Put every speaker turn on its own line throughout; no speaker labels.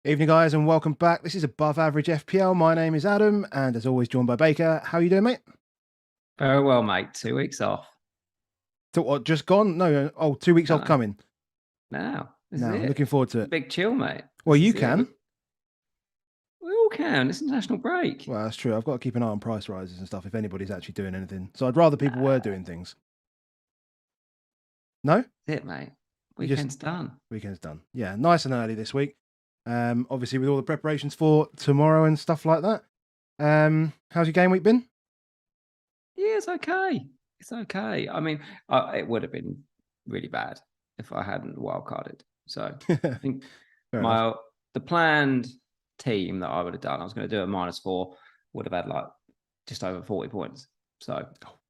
Evening, guys, and welcome back. This is Above Average FPL. My name is Adam, and as always, joined by Baker. How are you doing, mate?
Very well, mate. 2 weeks off.
So, what, just gone? No, 2 weeks off coming.
Now, this
Now,
is it.
looking forward to it.
Big chill, mate.
Well, you can.
We all can. It's a national break.
Well, that's true. I've got to keep an eye on price rises and stuff if anybody's actually doing anything. So I'd rather people were doing things. No?
That's it, mate. Weekend's done.
Weekend's done. Yeah, nice and early this week. Obviously, with all the preparations for tomorrow and stuff like that. How's your game week been?
Yeah, it's okay. It's okay. I mean, it would have been really bad if I hadn't wildcarded. So I think the planned team that I would have done, I was going to do a -4, would have had like just over 40 points. So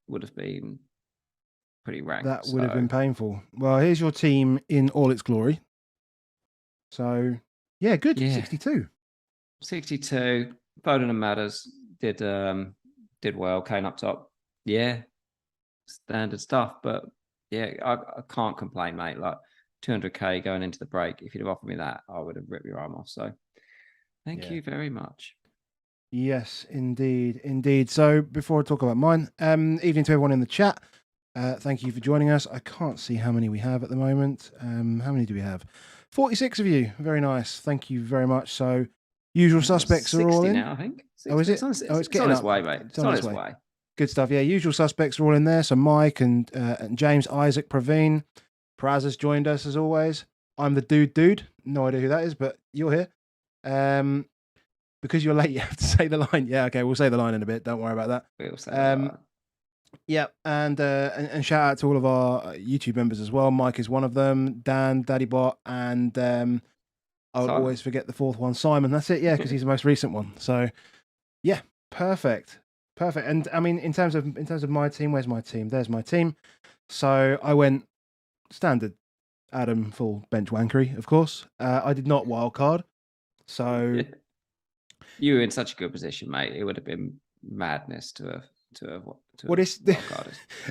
would have been pretty ranked.
That would have been painful. Well, here's your team in all its glory. So, yeah, good. Yeah. 62.
62. Foden and Matters did well. Kane up top. Yeah, standard stuff. But yeah, I can't complain, mate. Like 200k going into the break. If you'd have offered me that, I would have ripped your arm off. So thank you very much.
Yes, indeed. Indeed. So before I talk about mine, evening to everyone in the chat. Thank you for joining us. I can't see how many we have at the moment. How many do we have? 46 of you. Very nice. Thank you very much. So usual suspects are all in.
Now, I think. 60.
Oh, is it?
It's getting on its way, mate. It's on its way.
Good stuff. Yeah, usual suspects are all in there. So Mike and James, Isaac, Praveen, Praz has joined us as always. I'm the dude. No idea who that is, but you're here. Because you're late, you have to say the line. Yeah, okay, we'll say the line in a bit. Don't worry about that.
We'll say the line.
Yeah, and shout out to all of our YouTube members as well. Mike is one of them. Dan, Daddybot, and I'll always forget the fourth one, Simon. That's it, yeah, because he's the most recent one. So, yeah, perfect. And I mean, in terms of my team, where's my team? There's my team. So I went standard Adam full bench wankery, of course. I did not wildcard. So
you were in such a good position, mate. It would have been madness to have.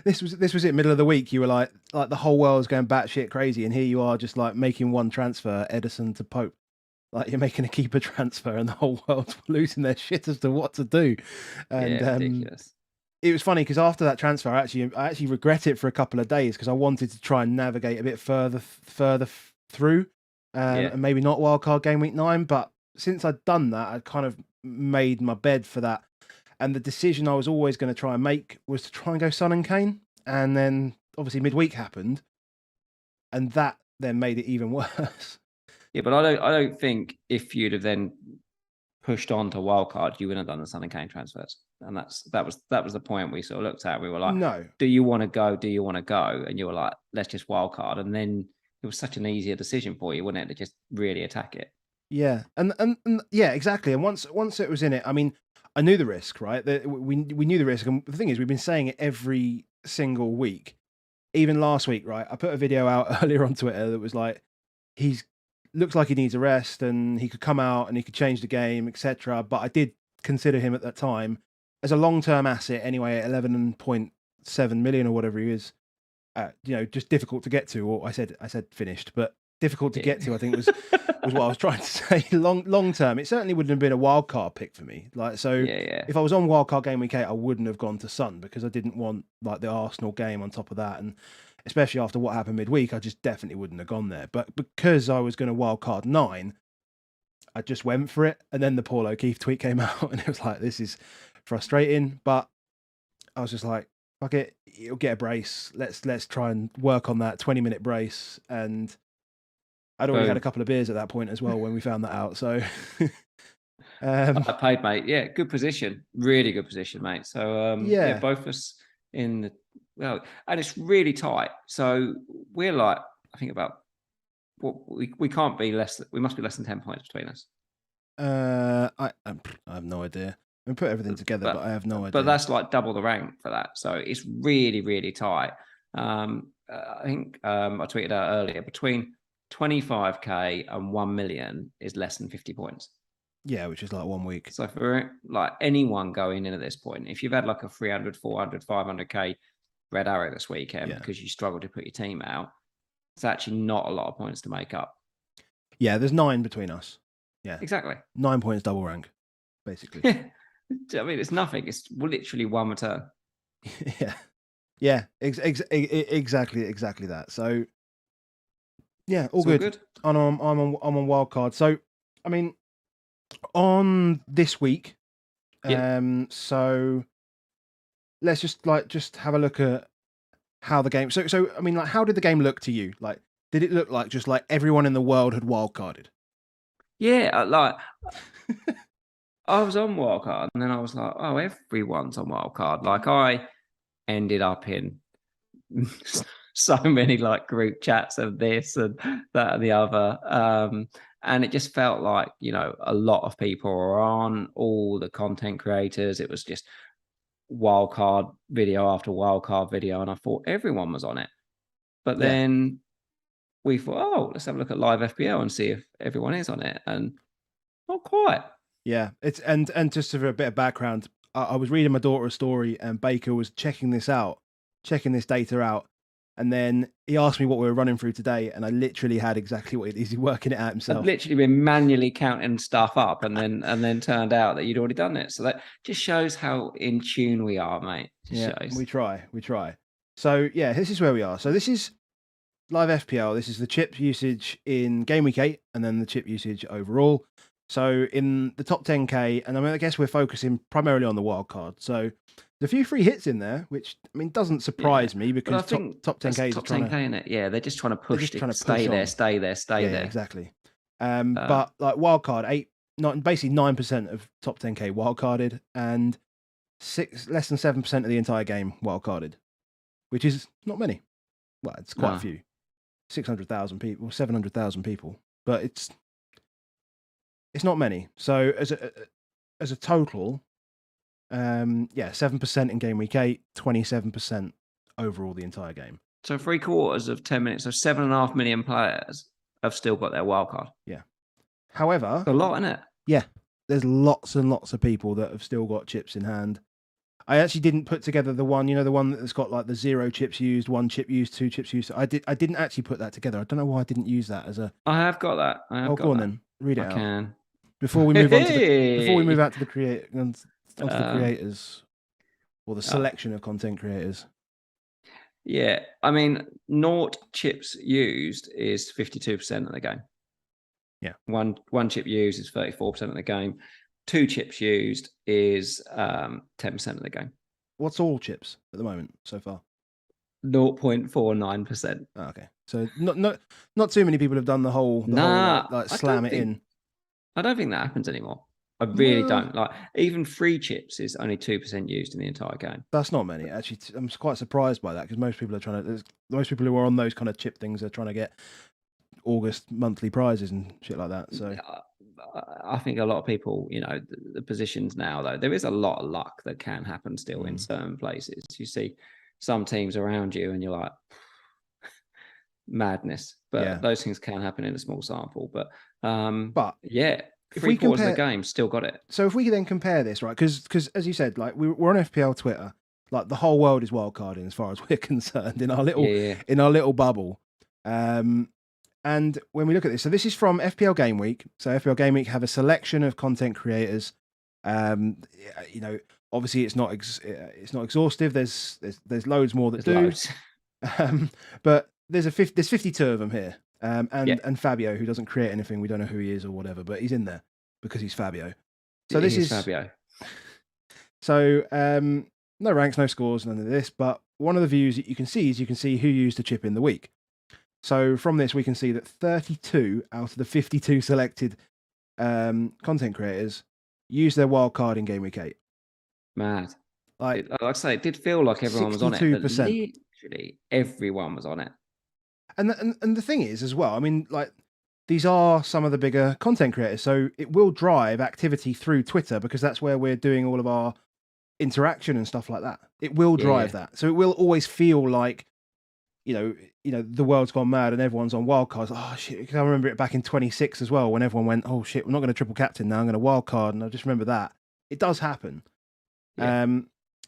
This was it, middle of the week. You were like the whole world's going batshit crazy, and here you are just like making one transfer, Edison to Pope. Like you're making a keeper transfer, and the whole world's losing their shit as to what to do. And
ridiculous.
It was funny because after that transfer, I actually regret it for a couple of days because I wanted to try and navigate a bit further through, and maybe not wildcard game week 9. But since I'd done that, I'd kind of made my bed for that. And the decision I was always going to try and make was to try and go Son and Kane. And then obviously midweek happened. And that then made it even worse.
Yeah, but I don't think if you'd have then pushed on to wildcard, you wouldn't have done the Son and Kane transfers. And that was the point we sort of looked at. We were like,
no.
Do you want to go? Do you want to go? And you were like, let's just wildcard. And then it was such an easier decision for you, wasn't it, to just really attack it?
Yeah. And yeah, exactly. And once it was in it, I mean, I knew the risk, right? We knew the risk. And the thing is, we've been saying it every single week. Even last week, right? I put a video out earlier on Twitter that was like, looks like he needs a rest and he could come out and he could change the game, etc. But I did consider him at that time as a long-term asset anyway at 11.7 million or whatever he is. Just difficult to get to. Or I said finished, but difficult to get to, I think was what I was trying to say. Long term, it certainly wouldn't have been a wild card pick for me. If I was on wild card game week 8, I wouldn't have gone to Son because I didn't want like the Arsenal game on top of that, and especially after what happened midweek, I just definitely wouldn't have gone there. But because I was going to wild card 9, I just went for it, and then the Paul O'Keefe tweet came out, and it was like, this is frustrating. But I was just like, fuck it, you'll get a brace. Let's try and work on that 20-minute brace. And I'd already had a couple of beers at that point as well when we found that out. So
I paid, mate. Yeah, good position. Really good position, mate. So both of us in the and it's really tight. So we're like, I think about we can't be less. We must be less than 10 points between us.
I have no idea. I put everything together, but I have no idea.
But that's like double the rank for that. So it's really, really tight. I think I tweeted out earlier, between 25k and 1 million is less than 50 points.
Yeah, which is like 1 week.
So for like anyone going in at this point, if you've had like a 300, 400, 500k red arrow this weekend because you struggled to put your team out, it's actually not a lot of points to make up.
Yeah, there's 9 between us. Yeah,
exactly.
9 points double rank, basically.
I mean, it's nothing. It's literally one return.
Yeah, exactly that. So yeah, all
It's
good.
all good.
I'm on wild card. So I mean, on this week, so let's just have a look at how the game. So I mean, like, how did the game look to you? Like, did it look like just like everyone in the world had wildcarded?
Yeah, like I was on wildcard, and then I was like, oh, everyone's on wildcard. Like I ended up in so many like group chats of this and that and the other. And it just felt like, a lot of people were on, all the content creators. It was just wildcard video after wildcard video. And I thought everyone was on it. But then we thought, oh, let's have a look at live FPL and see if everyone is on it. And not quite.
Yeah, it's and just for a bit of background, I was reading my daughter a story, and Baker was checking this data out, and then he asked me what we were running through today, and I literally had exactly what he's working it out himself.
I've literally been manually counting stuff up, and then turned out that you'd already done it. So that just shows how in tune we are, mate. Shows.
We try. So yeah, this is where we are. So this is live FPL. This is the chip usage in game week 8, and then the chip usage overall. So in the top 10k, and I guess we're focusing primarily on the wild card. So there's a few free hits in there, which doesn't surprise me because top 10k is trying to.
In it. Yeah, they're just trying to push. Stay there.
Yeah, exactly. But like wild card basically 9% of top 10k wild carded, and less than 7% of the entire game wild carded, which is not many. Well, it's quite a few. 600,000 people, 700,000 people, but it's not many. So as a total, 7% in game week 8, 27% overall the entire game.
So 3/4 of 10 minutes, so 7.5 million players have still got their wild card.
Yeah. However,
it's a lot, isn't it?
Yeah, there's lots and lots of people that have still got chips in hand. I actually didn't put together the one, the one that's got like the 0 chips used, 1 chip used, 2 chips used. I didn't actually put that together. I don't know why I didn't use that as a.
I have got that.
Go on then. Read it out.
I can.
Before we move on before we move out to the the creators or the selection of content creators.
Yeah, I mean, 0 chips used is 52% of the game.
Yeah,
one chip used is 34% of the game. 2 chips used is 10% of the game.
What's all chips at the moment so far?
0.49%.
Oh, okay, so not too many people have done the whole slam it in.
I don't think that happens anymore. I really don't. Like, even free chips is only 2% used in the entire game.
That's not many, actually. I'm quite surprised by that, because most people who are on those kind of chip things are trying to get August monthly prizes and shit like that. So
I think a lot of people, the positions now, though, there is a lot of luck that can happen still in certain places. You see some teams around you and you're like, madness. But those things can happen in a small sample. But yeah, if 3/4 of the game still got it.
So if we then compare this, right, because as you said, like we're on FPL Twitter, like the whole world is wildcarding as far as we're concerned in our little bubble. And when we look at this, so this is from FPL Game Week. So FPL Game Week have a selection of content creators. Obviously it's not exhaustive. There's loads more that do. But there's 52 of them here. And Fabio, who doesn't create anything, we don't know who he is or whatever, but he's in there because he's Fabio. So this is
Fabio.
So no ranks, no scores, none of this. But one of the views that you can see is who used a chip in the week. So from this, we can see that 32 out of the 52 selected content creators used their wild card in game week 8.
Mad. Like I say, it did feel like everyone was on it. But literally everyone was on it.
And the thing is, as well, I mean, like, these are some of the bigger content creators, so it will drive activity through Twitter, because that's where we're doing all of our interaction and stuff like that. It will drive that, so it will always feel like, the world's gone mad and everyone's on wildcards. Oh shit! Because I remember it back in 26 as well, when everyone went, "Oh shit, we're not going to triple captain now. I'm going to wildcard," and I just remember that it does happen. Yeah.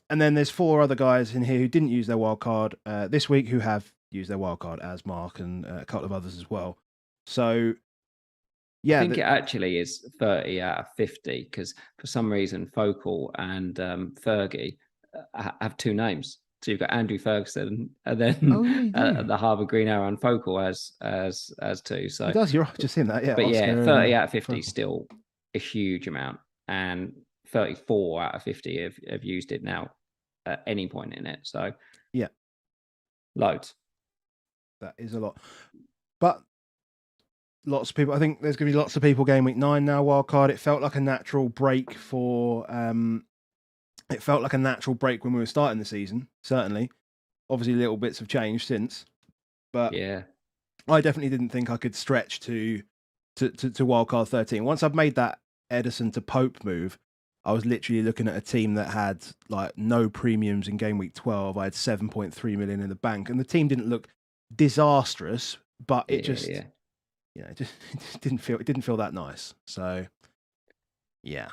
And then there's 4 other guys in here who didn't use their wildcard this week, who have used their wildcard, as Mark and a couple of others as well. So Yeah,
I think it actually is 30 out of 50 because for some reason Focal and Fergie have two names. So you've got Andrew Ferguson and then
you do.
the Harbour Green Arrow and Focal as two. So
He does. You're just seeing that. Yeah,
but
Oscar
yeah, 30
and
out of 50 is
Focal.
still a huge amount, and 34 out of 50 have used it now at any point in it. So
yeah,
loads.
That is a lot. But lots of people, I think there's going to be lots of people game week 9 now, wildcard. It felt like a natural break for, it felt like a natural break when we were starting the season, certainly. Obviously, little bits have changed since. But
yeah,
I definitely didn't think I could stretch to wildcard 13. Once I've made that Edison to Pope move, I was literally looking at a team that had like no premiums in game week 12. I had 7.3 million in the bank, and the team didn't look disastrous, but it just, it didn't feel that nice. So, yeah,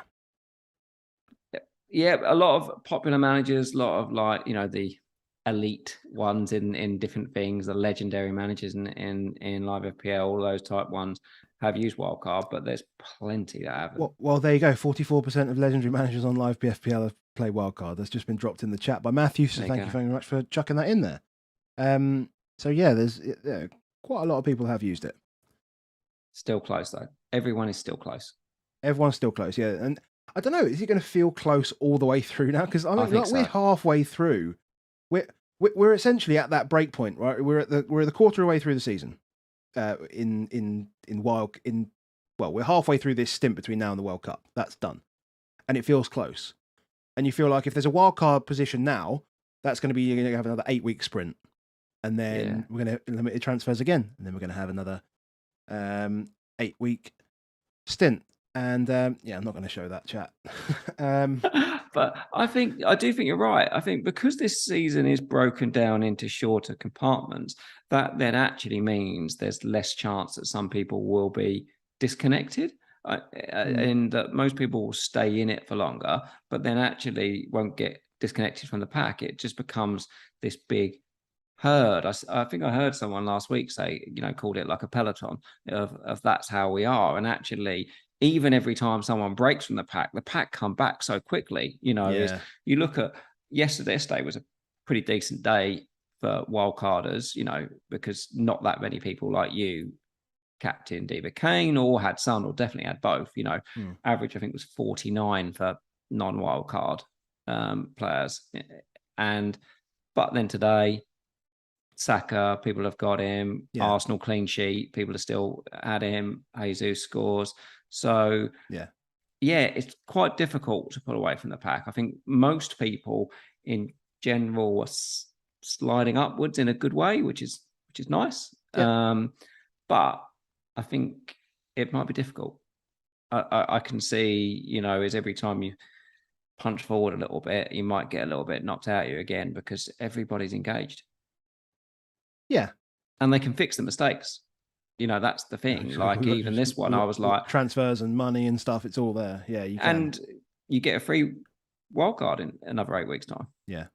a lot of popular managers, a lot of like the elite ones in different things, the legendary managers in live FPL, all those type ones have used wildcard, but there's plenty that haven't.
Well, there you go. 44% of legendary managers on live FPL have played wildcard. That's just been dropped in the chat by Matthew. So thank you very much for chucking that in there. So yeah, there's quite a lot of people have used it.
Still close though. Everyone is still close.
Everyone's still close, yeah. And I don't know, is it going to feel close all the way through now? Because I think we're halfway through. We're essentially at that break point, right? We're at the quarter of the way through the season. We're halfway through this stint between now and the World Cup. That's done, and it feels close. And you feel like if there's a wild card position now, that's going to be, you're going to have another 8-week sprint, and then we're going to have limited transfers again, and then we're going to have another 8-week stint. And I'm not going to show that chat.
But I do think you're right. I think because this season is broken down into shorter compartments, that then actually means there's less chance that some people will be disconnected, and that most people will stay in it for longer, but then actually won't get disconnected from the pack. It just becomes this big herd. I think I heard someone last week say, called it like a peloton of that's how we are. And actually, even every time someone breaks from the pack come back so quickly. You look at yesterday was a pretty decent day for wildcarders, because not that many people like you captain Diva Kane or had Son, or definitely had both. Average I think was 49 for non-wildcard players. But then today, Saka, people have got him. Yeah. Arsenal clean sheet, people have still had him. Jesus scores. So it's quite difficult to pull away from the pack. I think most people in general are sliding upwards in a good way, which is nice. Yeah. But I think it might be difficult. I can see, is every time you punch forward a little bit, you might get a little bit knocked out of you again because everybody's engaged.
Yeah.
And they can fix the mistakes. That's the thing. Like even this one, I was like
transfers and money and stuff. It's all there. Yeah, you can.
And you get a free wildcard in another 8 weeks' time.
Yeah.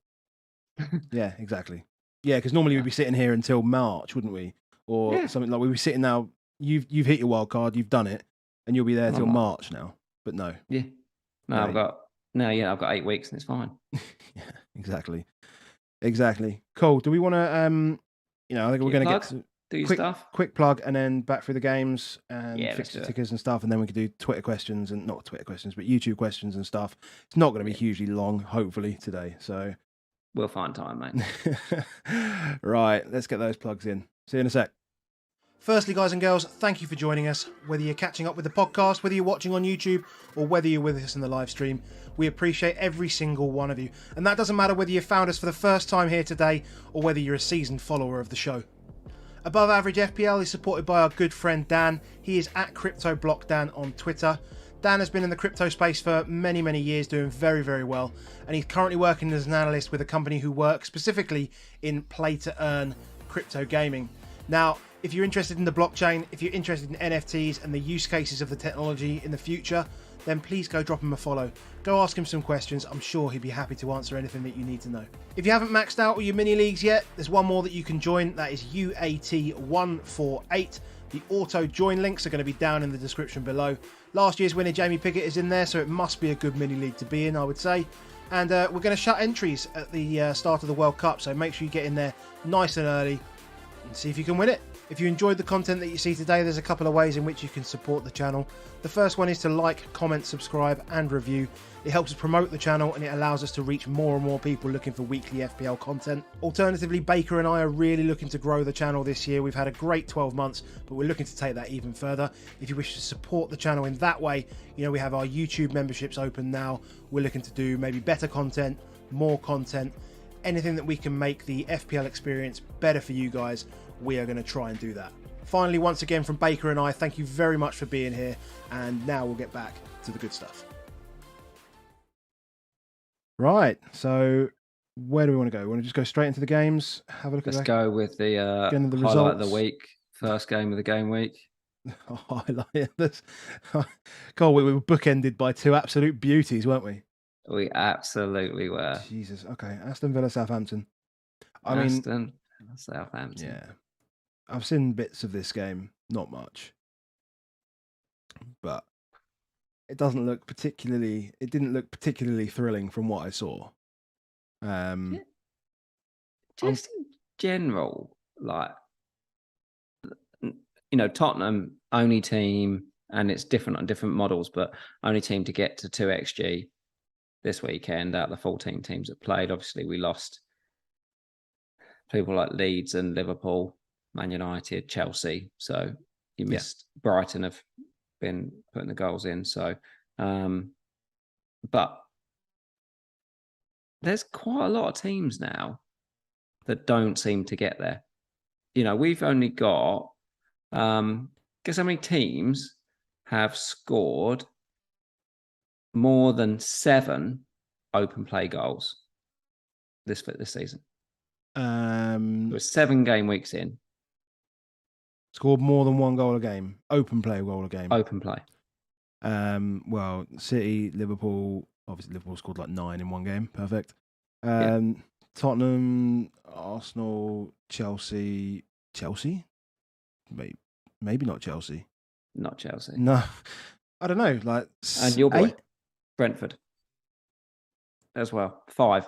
Yeah, exactly. Yeah, because normally we'd be sitting here until March, wouldn't we? Or something like we'd be sitting now. You've hit your wildcard. You've done it, and you'll be there till March now. But no.
Yeah. No, I've got 8 weeks and it's fine.
Yeah, exactly. Cool. Do we want to? I think we're going to get to.
Do your stuff.
Quick plug, and then back through the games and fix the tickers and stuff, and then we can do Twitter questions and not Twitter questions, but YouTube questions and stuff. It's not going to be hugely long, hopefully today. So
we'll find time, mate.
Right, let's get those plugs in. See you in a sec. Firstly, guys and girls, thank you for joining us. Whether you're catching up with the podcast, whether you're watching on YouTube, or whether you're with us in the live stream, we appreciate every single one of you. And that doesn't matter whether you found us for the first time here today, or whether you're a seasoned follower of the show. Above Average FPL is supported by our good friend Dan. He is at CryptoBlockDan on Twitter. Dan has been in the crypto space for many, many years, doing very, very well. And he's currently working as an analyst with a company who works specifically in play-to-earn crypto gaming. Now, if you're interested in the blockchain, if you're interested in NFTs and the use cases of the technology in the future, then please go drop him a follow. Go ask him some questions. I'm sure he'd be happy to answer anything that you need to know. If you haven't maxed out all your mini leagues yet, there's one more that you can join. That is UAT 148. The auto join links are going to be down in the description below. Last year's winner, Jamie Pickett, is in there, so it must be a good mini league to be in, I would say. And we're going to shut entries at the start of the World Cup, so make sure you get in there nice and early and see if you can win it. If you enjoyed the content that you see today, there's a couple of ways in which you can support the channel. The first one is to like, comment, subscribe and review. It helps us promote the channel and it allows us to reach more and more people looking for weekly FPL content. Alternatively, Baker and I are really looking to grow the channel this year. We've had a great 12 months, but we're looking to take that even further. If you wish to support the channel in that way, you know, we have our YouTube memberships open now. We're looking to do maybe better content, more content, anything that we can make the FPL experience better for you guys. We are going to try and do that. Finally, once again from Baker and I, thank you very much for being here, and now we'll get back to the good stuff. Right, so where do we want to go? We want to just go straight into the games, have a look.
Let's go with the
highlight
results of the week, first game of the game week.
Highlight this. God, we were bookended by two absolute beauties, weren't we?
We absolutely were.
Jesus. Okay, Aston Villa, Southampton.
Southampton.
Yeah, I've seen bits of this game, not much, but it didn't look particularly thrilling from what I saw.
Just in general, like, you know, Tottenham only team, and it's different on different models, but only team to get to 2xG this weekend out of the 14 teams that played. Obviously, we lost people like Leeds and Liverpool, Man United, Chelsea. So you missed Brighton have been putting the goals in. So, but there's quite a lot of teams now that don't seem to get there. You know, we've only got, guess how many teams have scored more than 7 open play goals this season? We're 7 game weeks in.
Scored more than 1 goal a game. Open play goal a game.
Open play.
Well, City, Liverpool. Obviously, Liverpool scored like 9 in 1 game. Perfect. Tottenham, Arsenal, Chelsea. Maybe not Chelsea.
Not Chelsea.
No, I don't know. Like,
and your boy,
8?
Brentford, as well. 5.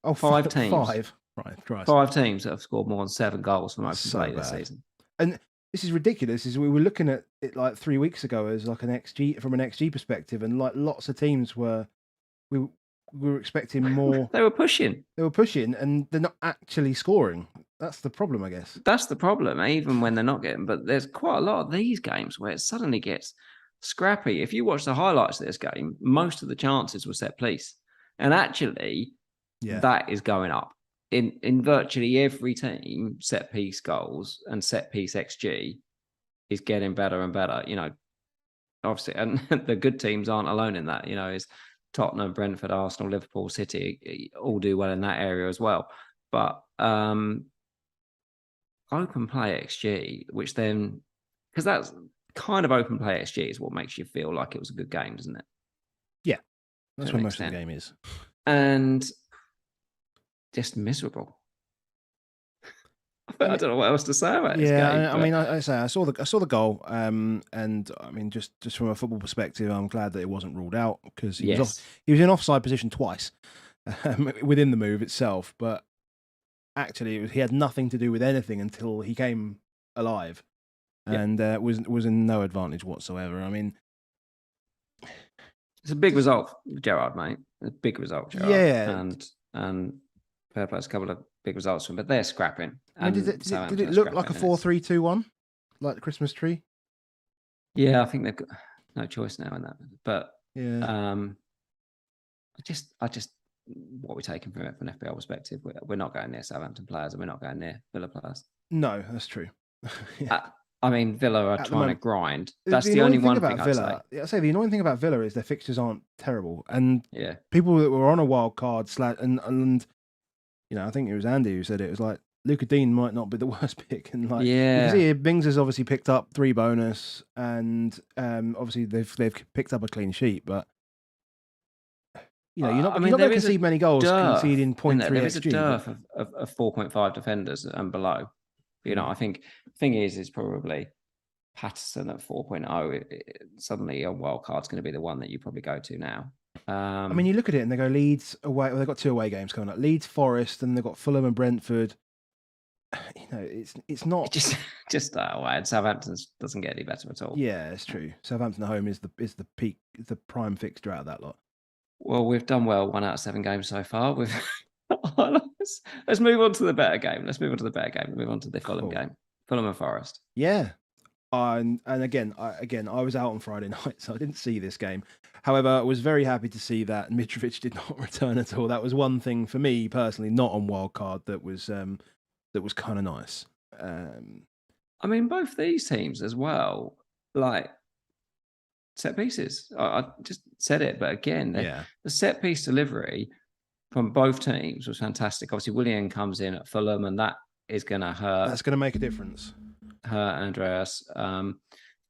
Oh,
5 teams.
5. Right, Christ.
5 teams that have scored more than 7 goals from open play this season.
And this is ridiculous. We were looking at it like 3 weeks ago as like an XG from an XG perspective, and like lots of teams we were expecting more.
They were pushing,
and they're not actually scoring. That's the problem, I guess.
That's the problem, even when they're not getting. But there's quite a lot of these games where it suddenly gets scrappy. If you watch the highlights of this game, most of the chances were set piece, and actually, that is going up. In virtually every team, set piece goals and set piece XG is getting better and better. You know, obviously, and the good teams aren't alone in that. You know, is Tottenham, Brentford, Arsenal, Liverpool, City all do well in that area as well. But open play XG, which then, because that's kind of open play XG is what makes you feel like it was a good game, doesn't it?
Yeah, that's what most of the game is.
And just miserable. I don't know what else to say about this game.
Yeah, I mean, I saw the goal, and I mean, just from a football perspective, I'm glad that it wasn't ruled out because he was in offside position twice within the move itself, but actually he had nothing to do with anything until he came alive, and was in no advantage whatsoever. I mean,
it's a big result, Gerrard, mate. A big result, Gerrard.
Yeah,
and fair play, a couple of big results from, but they're scrapping.
I mean, did it look like a 4-3-2-1, like the Christmas tree?
Yeah, I think they've got no choice now in that. But I just what we're taking from it from an FPL perspective, we're not going near Southampton players, and we're not going near Villa players.
No, that's true.
I mean, Villa are trying to grind. That's the only one thing I'd say.
I say the annoying thing about Villa is their fixtures aren't terrible, and people that were on a wild card and you know, I think it was Andy who said it was like Luca Dean might not be the worst pick, and like you can see Bings has obviously picked up 3 bonus, and obviously they've picked up a clean sheet, but you know, you're not going to concede many goals conceding 0.3
There is
XG.
a dearth of 4.5 defenders and below. You know, I think the thing is probably Patterson at 4.0, suddenly a wild card's going to be the one that you probably go to now.
I mean, you look at it and they go Leeds away. Well, they've got 2 away games coming up: Leeds, Forest, and they've got Fulham and Brentford. You know, it's not
just that way. And Southampton doesn't get any better at all.
Yeah, it's true. Southampton at home is the peak, the prime fixture out of that lot.
Well, we've done well 1 out of 7 games so far. Let's move on to the better game. Let's move on to the better game. Move on to the Fulham game. Fulham and Forest.
Yeah. And again, I was out on Friday night, so I didn't see this game. However, I was very happy to see that Mitrovic did not return at all. That was one thing for me personally, not on wildcard, that was kind of nice.
I mean, both these teams as well, like set pieces. I just said it, but again, the set piece delivery from both teams was fantastic. Obviously, Willian comes in at Fulham, and that is going to hurt.
That's going to make a difference.
Hurt Andreas.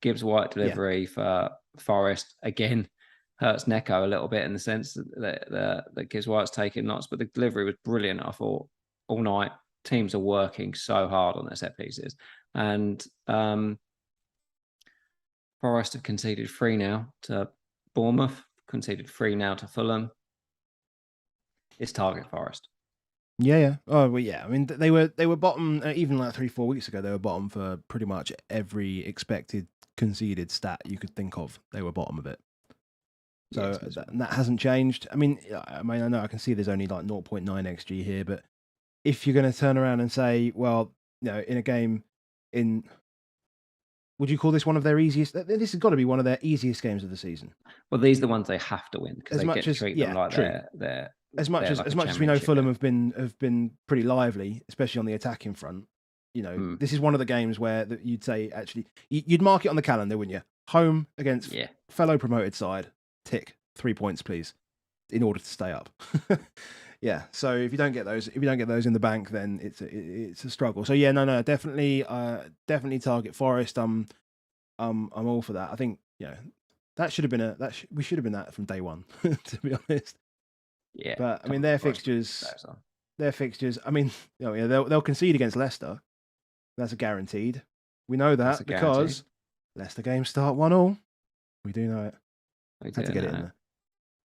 Gibbs White delivery for Forest again hurts Neco a little bit in the sense that Gibbs White's taking knots, but the delivery was brilliant. I thought all night. Teams are working so hard on their set pieces, and Forest have conceded 3 now to Bournemouth, conceded 3 now to Fulham. It's target Forest.
Yeah. Oh, well, yeah. I mean, they were bottom even like 3-4 weeks ago. They were bottom for pretty much every expected conceded stat you could think of. They were bottom of it. So that hasn't changed. I mean, I know I can see there's only like 0.9 xG here, but if you're going to turn around and say, well, you know, in a game would you call this one of their easiest? This has got to be one of their easiest games of the season.
Well, these are the ones they have to win because they get to treat them like they're
as much as we know Fulham have been pretty lively, especially on the attacking front. You know, this is one of the games where you'd say actually you'd mark it on the calendar, wouldn't you? Home against fellow promoted side, tick 3 points, please, in order to stay up. Yeah. So if you don't get those in the bank, then it's a struggle. So yeah, no, definitely target Forest. I'm all for that. I think that should have been we should have been that from day one, to be honest.
Yeah.
But I mean, their fixtures. I mean, they'll concede against Leicester. That's a guaranteed. We know that because Leicester games start 1-1. We do know it. Had to get it in there.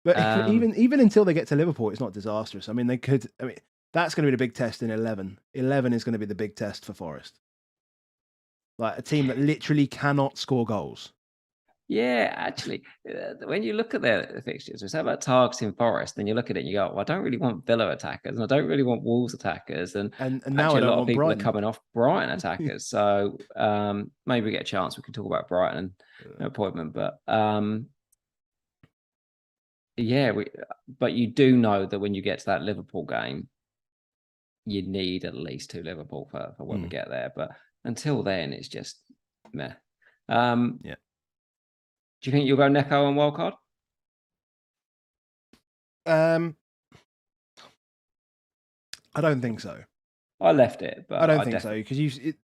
But even until they get to Liverpool, it's not disastrous. I mean, they could. I mean, that's going to be the big test in 11. 11 is going to be the big test for Forest. Like a team that literally cannot score goals.
Yeah, actually, when you look at their fixtures, it's about targeting Forest, then you look at it and you go, well, I don't really want Villa attackers, and I don't really want Wolves attackers, and
now a lot of people
are coming off Brighton attackers. So maybe we get a chance. We can talk about Brighton, no appointment, but but you do know that when you get to that Liverpool game, you need at least 2 Liverpool for when we get there. But until then, it's just meh.
Yeah.
Do you think you'll go Neco on wildcard?
I don't think so.
I left it, but
I don't think so because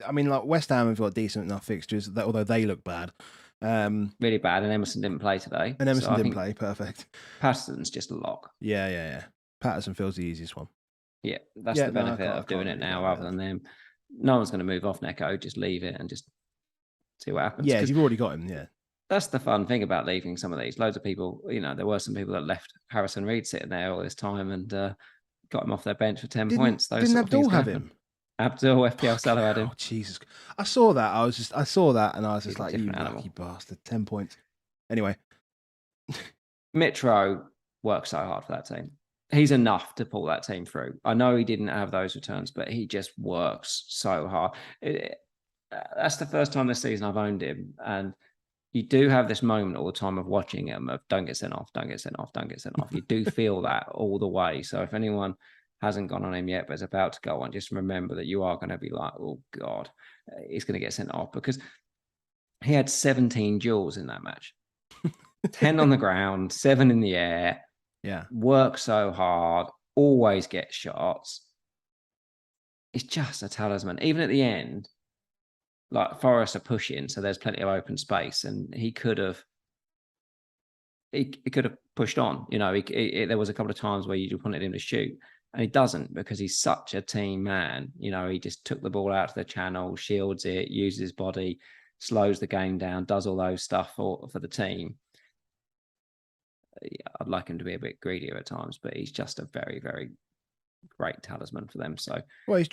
I mean, like West Ham have got decent enough fixtures, although they look bad.
Really bad, and Emerson didn't play today.
And Emerson didn't play. Perfect.
Patterson's just a lock.
Yeah. Patterson feels the easiest one.
Yeah, that's the benefit of doing it now rather than them. No one's going to move off Neco. Just leave it and just see what happens.
Yeah, you've already got him. Yeah.
That's the fun thing about leaving some of these. Loads of people, there were some people that left Harrison Reed sitting there all this time and got him off their bench for 10 points.
Didn't Abdul have him?
Abdul, FPL Salah had him.
Oh, Jesus. I saw that. I saw that and I was just like, you lucky bastard. 10 points. Anyway.
Mitro worked so hard for that team. He's enough to pull that team through. I know he didn't have those returns, but he just works so hard. That's the first time this season I've owned him. And you do have this moment all the time of watching him of don't get sent off, don't get sent off, don't get sent off. You do feel that all the way. So if anyone hasn't gone on him yet, but is about to go on, just remember that you are going to be like, oh God, he's going to get sent off because he had 17 duels in that match. 10 on the ground, 7 in the air.
Yeah.
Work so hard, always get shots. It's just a talisman. Even at the end, like Forest are pushing, so there's plenty of open space, and he could have pushed on. There was a couple of times where you wanted him to shoot, and he doesn't because he's such a team man. He just took the ball out of the channel, shields it, uses his body. slows the game down, does all those stuff for the team. I'd like him to be a bit greedier at times, but he's just a very, very great talisman for them. So
well, he's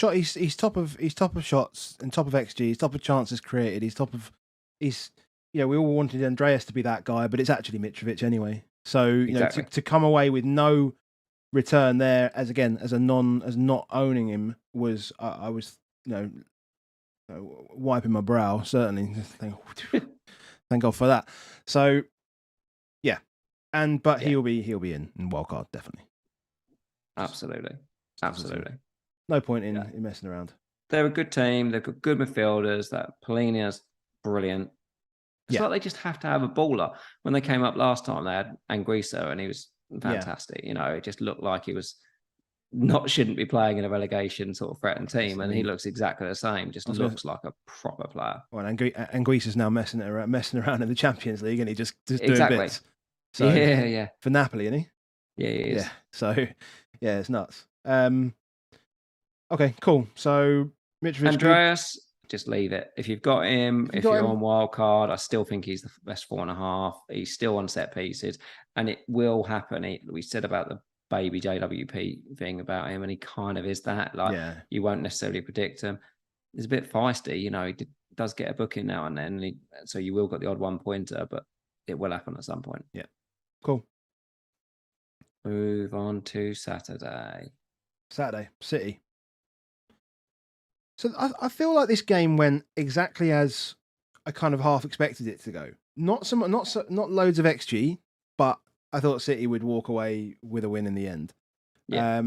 top of shots and top of XG, he's top of chances created, we all wanted Andreas to be that guy, but it's actually Mitrovic anyway. So
exactly.
to come away with no return there as not owning him was I was wiping my brow, certainly. Thank God for that. So yeah, but he'll be in wildcard, definitely.
Absolutely. No point in
messing around.
They're a good team. They've got good midfielders. That Polina's brilliant. It's like they just have to have a baller. When they came up last time, they had Anguissa, and he was fantastic. It just looked like he was shouldn't be playing in a relegation sort of threatened team, and he looks exactly the same. Just looks like a proper player.
Well, Anguissa's now messing around in the Champions League, and he just
exactly.
doing bits. So,
yeah.
For Napoli, isn't he?
Yeah, he is.
Yeah. So, yeah, it's nuts. Okay, cool. So, Mitrovic,
Andreas, just leave it. If you've got him, if you're on wild card, I still think he's the best 4.5. He's still on set pieces, and it will happen. We said about the baby JWP thing about him, and he kind of is that. You won't necessarily predict him. He's a bit feisty, he does get a booking now and then, so you will get the odd 1 pointer, but it will happen at some point.
Yeah. Cool.
Move on to Saturday,
City. So I feel like this game went exactly as I kind of half expected it to go. Not loads of XG, but I thought City would walk away with a win in the end.
Yeah.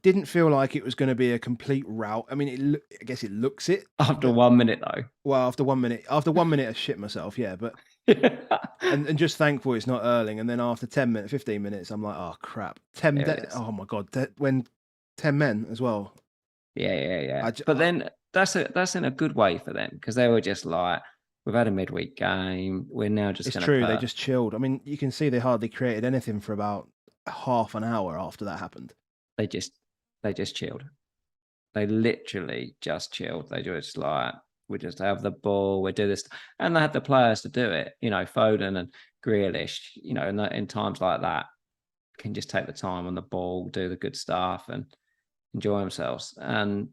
Didn't feel like it was going to be a complete rout. I mean, I guess it looks it.
After 1 minute, though.
Well, after 1 minute, I shit myself, yeah. But and just thankful it's not Erling. And then after 15 minutes, I'm like, oh crap, 10. Oh my god, when 10 men as well.
Yeah. But then that's in a good way for them, because they were just like, we've had a midweek game. We're now just.
It's true. They just chilled. I mean, you can see they hardly created anything for about half an hour after that happened.
They just chilled. They literally just chilled. They just like, we just have the ball, we do this, and they had the players to do it. Foden and Grealish. In times like that, can just take the time on the ball, do the good stuff, and enjoy themselves. And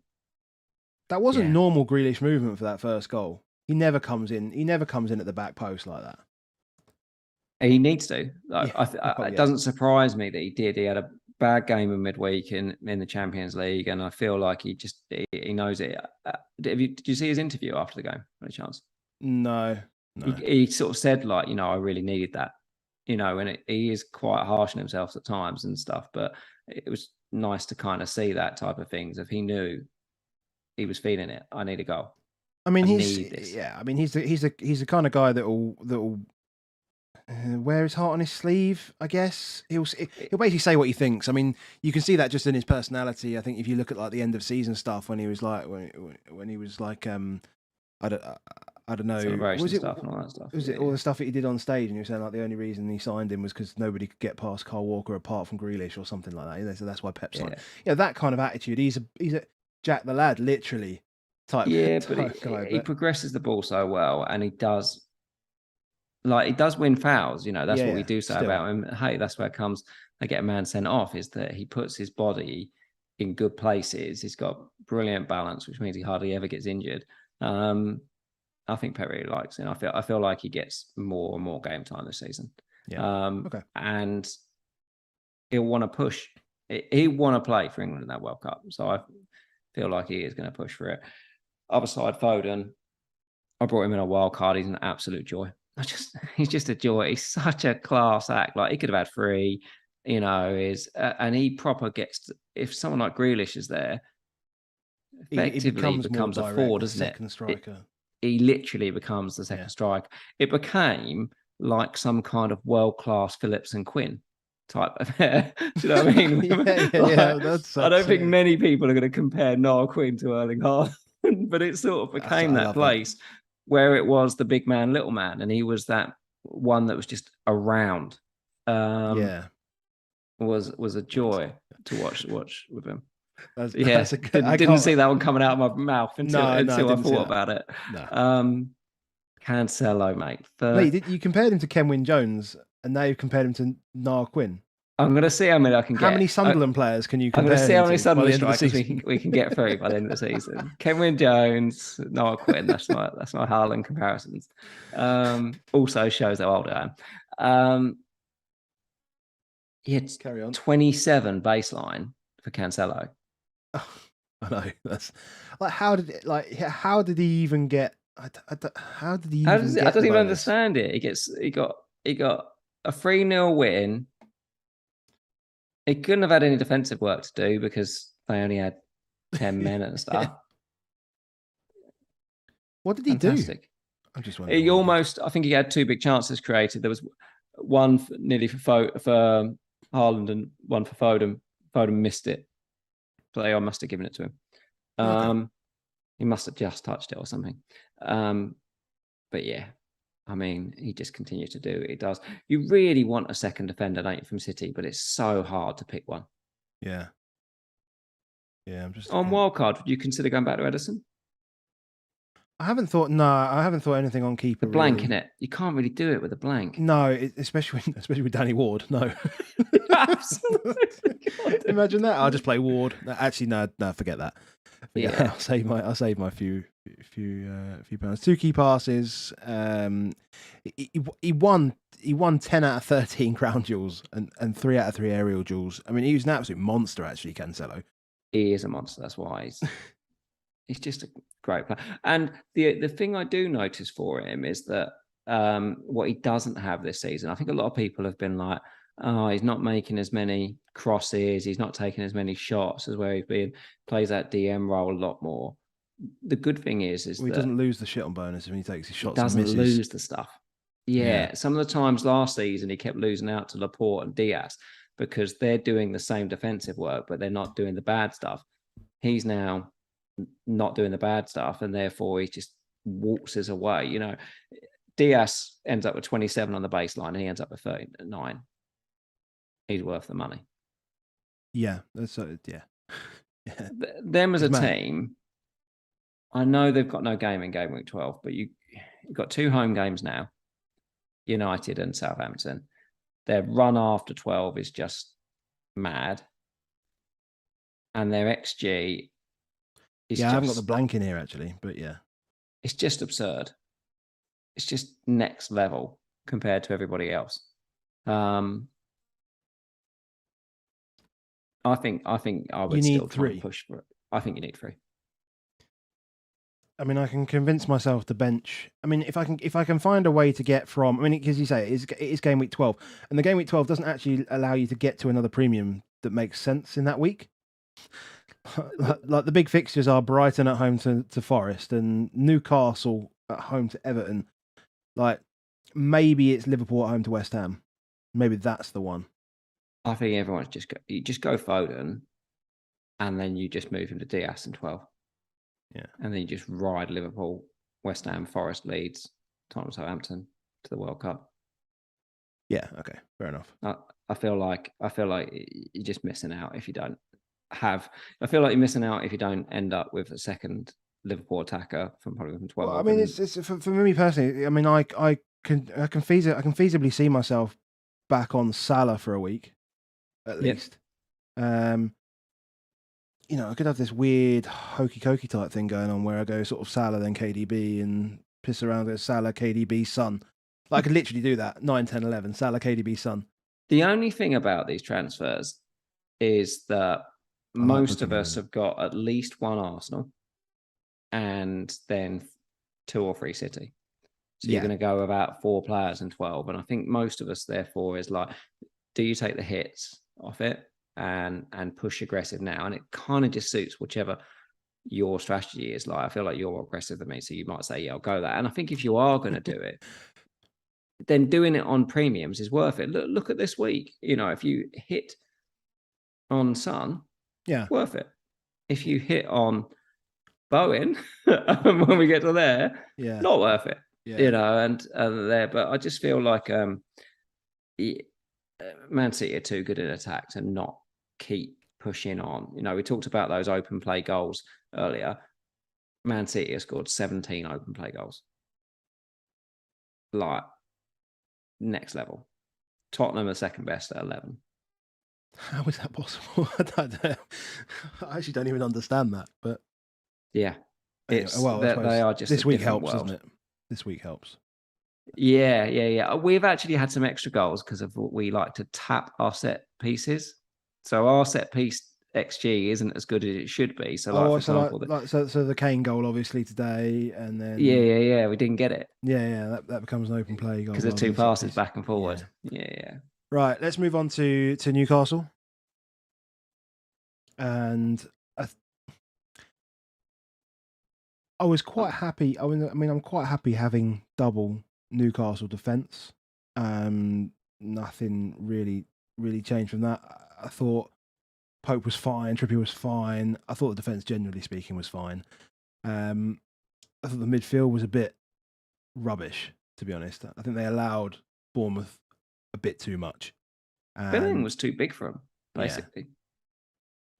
that wasn't normal Grealish movement for that first goal. He never comes in. He never comes in at the back post like that.
He needs to. It doesn't surprise me that he did. He had a bad game in midweek in the Champions League, and I feel like he knows it. Did you see his interview after the game? Any chance?
No.
He sort of said I really needed that. And he is quite harsh on himself at times and stuff, but it was nice to kind of see that type of things. If he knew he was feeling it, I need a goal.
I mean, he's the kind of guy that will wear his heart on his sleeve. I guess he'll basically say what he thinks. I mean, you can see that just in his personality. I think if you look at the end of season stuff when he was when he was I don't know,
was it stuff and all that stuff?
Was it all the stuff that he did on stage? And he was saying the only reason he signed him was because nobody could get past Kyle Walker apart from Grealish or something like that. So that's why Pep signed. That kind of attitude. He's a Jack the Lad, literally. But he
progresses the ball so well, and he does win fouls. That's what we do say about him. Hey, that's where it comes. They get a man sent off, is that he puts his body in good places. He's got brilliant balance, which means he hardly ever gets injured. I think Pep really likes him. I feel like he gets more and more game time this season. And he'll want to push. He'll want to play for England in that World Cup. So I feel like he is going to push for it. Other side, Foden. I brought him in a wild card. He's an absolute joy. He's just a joy. He's such a class act. He could have had 3, and he proper gets. If someone like Grealish is there, effectively becomes a forward, doesn't it?
Second striker.
He literally becomes the second striker. It became like some kind of world-class Phillips and Quinn type affair. Do you know what I mean? I don't think many people are going to compare Noah Quinn to Erling Haaland, but it sort of became that place where it was the big man, little man, and he was that one that was just around. Was a joy to watch with him. Didn't see that one coming out of my mouth until I thought about it.
No.
Cancelo, mate.
You compared him to Kenwyne Jones, and now you've compared him to Niall Quinn.
I'm going to see how many I can get.
How many Sunderland players can you compare?
I'm going to see how many Sunderland strikers we can get through by the end of the season. Kenwyne Jones, Niall Quinn. That's my Haaland comparisons. Also shows how old I am. It's carry on. 27 baseline for Cancelo.
Oh, I know. That's like how did he even get? I don't
even understand it. He got a 3-0 win. He couldn't have had any defensive work to do because they only had 10 men and stuff.
What did he do? I'm just wondering.
I think he had 2 big chances created. There was one nearly for Haaland and one for Foden. Foden missed it. Player must have given it to him. Okay. He must have just touched it or something. But yeah, I mean, he just continues to do what he does. You really want a second defender, don't you, from City? But it's so hard to pick one.
Yeah. Yeah, I'm just
on wildcard. Would you consider going back to Ederson?
I haven't thought anything on keeper.
The blank in it. You can't really do it with a blank.
No, especially with Danny Ward. No.
Absolutely.
Imagine that. I'll just play Ward. Actually, no, forget that. Yeah. I'll save my few pounds. 2 key passes. He won 10 out of 13 ground duels and 3 out of 3 aerial duels. I mean, he was an absolute monster, actually, Cancelo.
He is a monster. That's why he's just a great player. And the thing I do notice for him is that what he doesn't have this season, I think a lot of people have been like, oh, he's not making as many crosses, he's not taking as many shots as where he's plays that DM role a lot more. The good thing is
he doesn't lose the shit on bonus when he takes his shots.
He doesn't lose the stuff. Yeah, some of the times last season he kept losing out to Laporte and Diaz because they're doing the same defensive work, but they're not doing the bad stuff. He's now not doing the bad stuff, and therefore he just waltzes away. You know, Diaz ends up with 27 on the baseline, and he ends up with 39. He's worth the money.
Yeah, that's yeah.
Them as a team, I know they've got no game in game week 12, but you've got 2 home games now, United and Southampton. Their run after 12 is just mad, and their XG is
I haven't got the blank in here actually, but yeah,
it's just absurd. It's just next level compared to everybody else. I think I would still try and push for it. I think you need 3.
I mean, I can convince myself to bench. I mean, if I can find a way to get from, I mean, because you say it is game week 12, and the game week 12 doesn't actually allow you to get to another premium that makes sense in that week. Like the big fixtures are Brighton at home to Forest and Newcastle at home to Everton. Like maybe it's Liverpool at home to West Ham. Maybe that's the one.
I think everyone's you just go Foden, and then you just move him to Diaz in 12.
Yeah,
and then you just ride Liverpool, West Ham, Forest, Leeds, Tottenham, Southampton to the World Cup.
Yeah, okay, fair enough.
I feel like you're just missing out if you don't have. I feel like you're missing out if you don't end up with a second Liverpool attacker from 12. Well,
I mean, it's for me personally. I mean, I can feasibly see myself back on Salah for a week, at least. I could have this weird hokey-cokey type thing going on where I go sort of Salah, then KDB, and piss around with Salah, KDB, Son. Like, I could literally do that. 9, 10, 11, Salah, KDB, Son.
The only thing about these transfers is that most of us have got at least 1 Arsenal and then 2 or 3 City. So you're going to go about 4 players in 12. And I think most of us, therefore, is like, do you take the hits off it and push aggressive now? And it kind of just suits whichever your strategy is. Like, I feel like you're more aggressive than me, so you might say, yeah, I'll go that. And I think if you are going to do it, then doing it on premiums is worth it. Look at this week. If you hit on Son, worth it. If you hit on Bowen, when we get to there, not worth it. And there. But I just feel like Man City are too good in attack to not keep push in on. We talked about those open play goals earlier. Man City has scored 17 open play goals. Like, next level. Tottenham are second best at 11.
How is that possible? I actually don't even understand that. But
yeah,
anyway,
they are just
this week helps,
world.
doesn't it? This week helps.
Yeah. We've actually had some extra goals because of what we like to tap our set pieces. So our set piece XG isn't as good as it should be. So, for example,
so the Kane goal obviously today, and then
yeah, we didn't get it.
Yeah, that becomes an open play goal
because of 2 passes back and forward. Yeah.
Right, let's move on to Newcastle, and I was quite happy. I mean, I'm quite happy having double Newcastle defence. Nothing really changed from that. I thought Pope was fine, Trippier was fine. I thought the defence, generally speaking, was fine. I thought the midfield was a bit rubbish, to be honest. I think they allowed Bournemouth a bit too much.
Billing was too big for him, basically.
Yeah.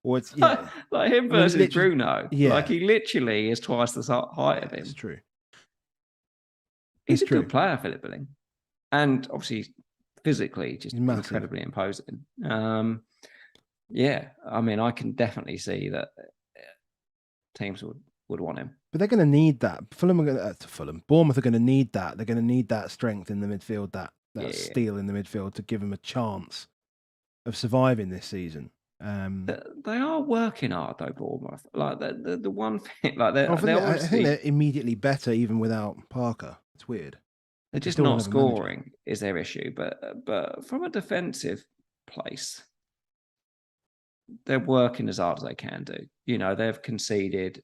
Well, it's, yeah.
Like him versus Bruno. Yeah. Like, he literally is twice the height of him.
It's true.
He's a good player, Philip Billing. And obviously, physically, just incredibly imposing. Yeah, I mean, I can definitely see that teams would want him.
But they're going to need that. Bournemouth are going to need that. They're going to need that strength in the midfield, that steel in the midfield to give them a chance of surviving this season.
They are working hard though, Bournemouth. Like the one thing, like I
think they're immediately better even without Parker. It's weird.
They're just not scoring is their issue. But from a defensive place, they're working as hard as they can do. They've conceded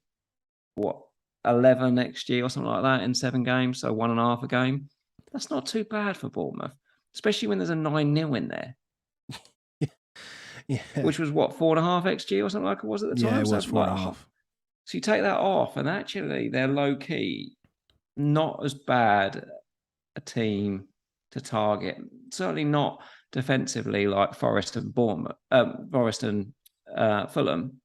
11 next year or something like that in 7 games, so 1.5 a game. That's not too bad for Bournemouth, especially when there's a 9-0 in there.
Yeah.
Which was 4.5 XG or something like it was at the time.
Yeah, it was 4.5.
So you take that off, and actually they're low key, not as bad a team to target. Certainly not defensively like Forest and Bournemouth, Forest and Fulham,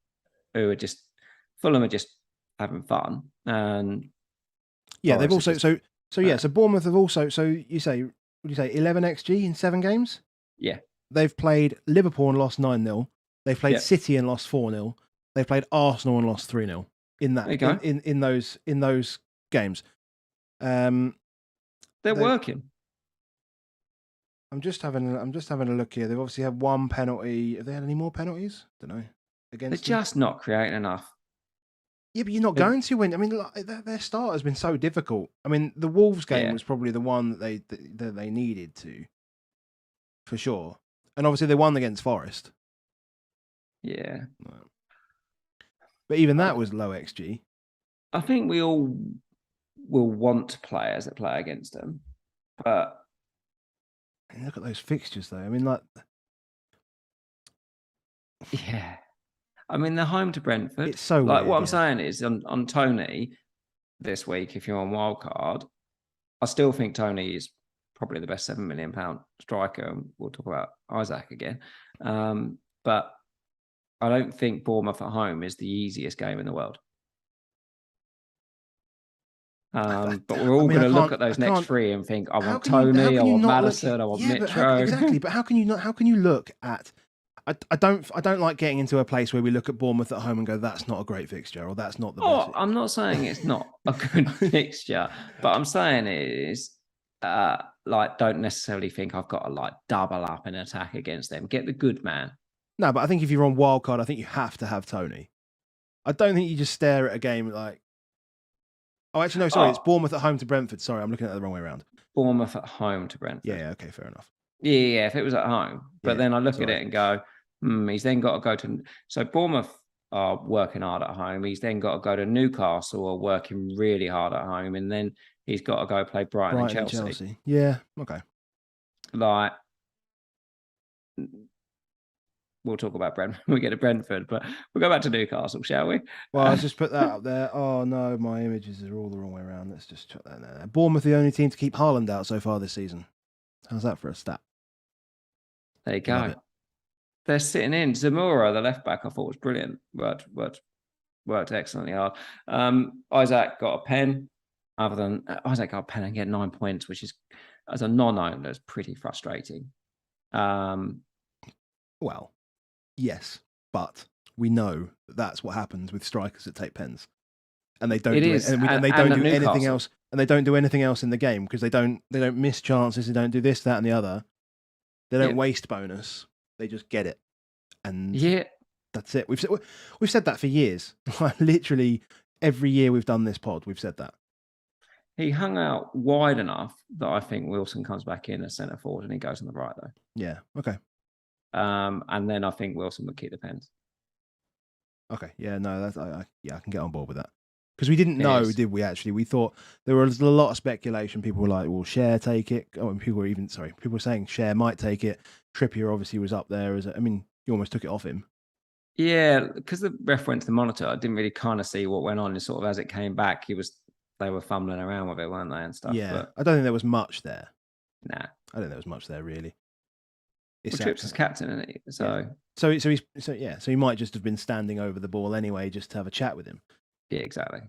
Fulham are just having fun. And
yeah, they've also so Bournemouth have also, so you say, would you say 11 XG in 7 games?
Yeah.
They've played Liverpool and lost 9-0. They've played City and lost 4-0. They've played Arsenal and lost 3-0 in that in those games.
They're working.
I'm just having a look here. They've obviously had 1 penalty. Have they had any more penalties? Don't know.
They're just not creating enough.
Yeah, but you're not going to win. I mean, their start has been so difficult. I mean, the Wolves game was probably the one that they needed to, for sure. And obviously they won against Forest.
Yeah.
But even that was low XG.
I think we all will want players that play against them. But
look at those fixtures, though. I mean, like...
Yeah. I mean, they're home to Brentford.
It's so
like
weird,
what I'm saying is on Tony this week, if you're on wildcard, I still think Tony is probably the best £7 million striker. And we'll talk about Isaac again. But I don't think Bournemouth at home is the easiest game in the world. But we're all going to look at those next 3 and think, I want Tony, I want Maddison, I want Mitro.
Exactly, but how can you look at... I don't like getting into a place where we look at Bournemouth at home and go, that's not a great fixture, or that's not the best.
I'm not saying it's not a good fixture, but I'm saying is don't necessarily think I've got to double up in attack against them. Get the good man. No,
but I think if you're on wildcard, I think you have to have Tony. I don't think you just stare at a game like... Oh, actually, no, sorry. It's Bournemouth at home to Brentford. Sorry, I'm looking at it the wrong way around.
Bournemouth at home to Brentford.
Yeah, okay, fair enough.
Yeah, if it was at home. But then I look at it and go, he's then got to go to... So Bournemouth are working hard at home. He's then got to go to Newcastle, are working really hard at home. And then he's got to go play Brighton and Chelsea.
Yeah, okay.
We'll talk about Brentford when we get to Brentford, but we'll go back to Newcastle, shall we?
Well, I'll just put that up there. Oh, no, my images are all the wrong way around. Let's just chuck that in there. Bournemouth are the only team to keep Haaland out so far this season. How's that for a stat?
There you go. they're sitting in. Zamora, the left back, I thought was brilliant. Worked excellently hard. Isaac got a pen. Other than Isaac got a pen and get 9 points, which is, as a non-owner, is pretty frustrating.
Well, yes, but we know that's what happens with strikers that take pens, and they don't do it, and they don't do anything else, and they don't do anything else in the game because they don't miss chances, they don't do this, that, and the other. They don't waste bonus. They just get it, and that's it. We've said that for years. Literally every year we've done this pod, we've said that.
He hung out wide enough that I think Wilson comes back in as centre forward and he goes on the right though.
Yeah. Okay.
And then I think Wilson would keep the pens.
Okay. Yeah. No. That's I can get on board with that because we didn't know, did we? Actually, we thought there was a lot of speculation. People were like, "Well, Cher take it." Oh, and people were saying Cher might take it. Trippier obviously was up there as. I mean, you almost took it off him.
Yeah, because the ref went to the monitor, I didn't really kind of see what went on. And sort of as it came back, they were fumbling around with it, weren't they, and stuff.
Yeah, but I don't think there was much there.
Nah,
I don't think there was much there really.
Trips is captain, isn't he?
So he might just have been standing over the ball anyway, just to have a chat with him.
Yeah, exactly.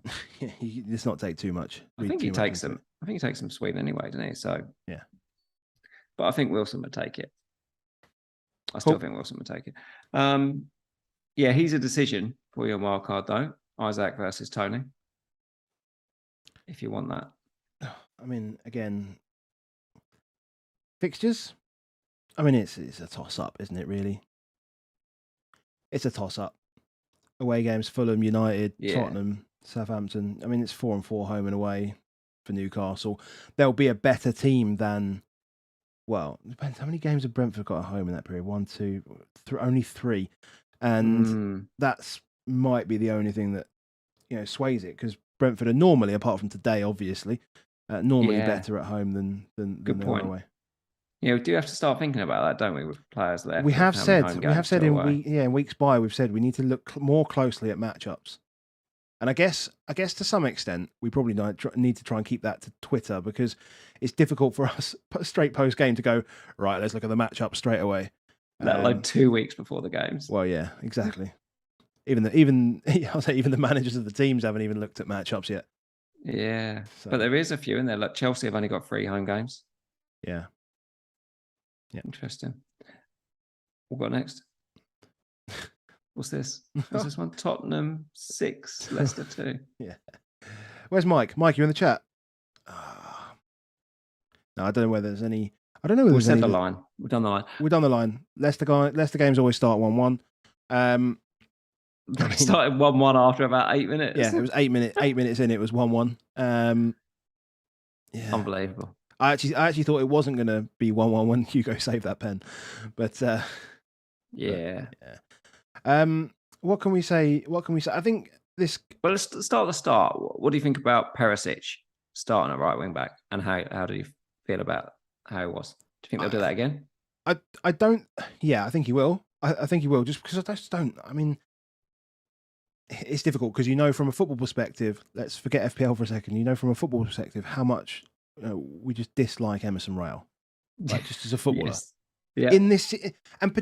Let's not take too much.
I think he takes them. I think he takes them Sweden anyway, doesn't he? So
yeah,
but I think Wilson would take it. I still think Wilson would take it. Yeah, he's a decision for your wild card though. Isaac versus Tony. If you want that.
I mean, again, fixtures. I mean, it's a toss up, isn't it? Really, it's a toss up. Away games: Fulham, United, Tottenham, Southampton. I mean, it's 4-4 home and away for Newcastle. There'll be a better team than. Well, depends how many games have Brentford got at home in that period. 1, 2, 3, only 3, and that's might be the only thing that sways it because Brentford are normally, apart from today, obviously, better at home than
Good point.
Away.
Yeah, we do have to start thinking about that, don't we, with players there?
We have said in weeks by we've said we need to look more closely at matchups, and I guess to some extent we probably need to try and keep that to Twitter because it's difficult for us straight post game to go right. Let's look at the matchup straight away.
Like 2 weeks before the games.
Well, yeah, exactly. Even I'll say even the managers of the teams haven't even looked at matchups yet.
Yeah, so. But there is a few in there. Like Chelsea have only got 3 home games.
Yeah.
Interesting. What got next? What's this? What's this one? Tottenham 6, Leicester 2.
Yeah. Where's Mike? Mike, you in the chat? No, I don't know whether there's any. I don't know whether
we've said the line. We've done the line.
We've done the line. Leicester games always start 1-1.
They started 1-1 after about 8 minutes.
Yeah, it was 8 minutes. 8 minutes in, it was 1-1.
Yeah, unbelievable.
I actually thought it wasn't going to be 1-1 when Hugo saved that pen, but
yeah.
What can we say? I think this.
Well, let's start at the start. What do you think about Perisic starting at right wing back, and how do you feel about how it was? Do you think they'll do that again?
I don't. Yeah, I think he will. I think he will, just because I just don't. I mean, it's difficult because from a football perspective. Let's forget FPL for a second. From a football perspective, how much. We just dislike Emerson Royal, just as a footballer.
Yes. Yeah.
In this, and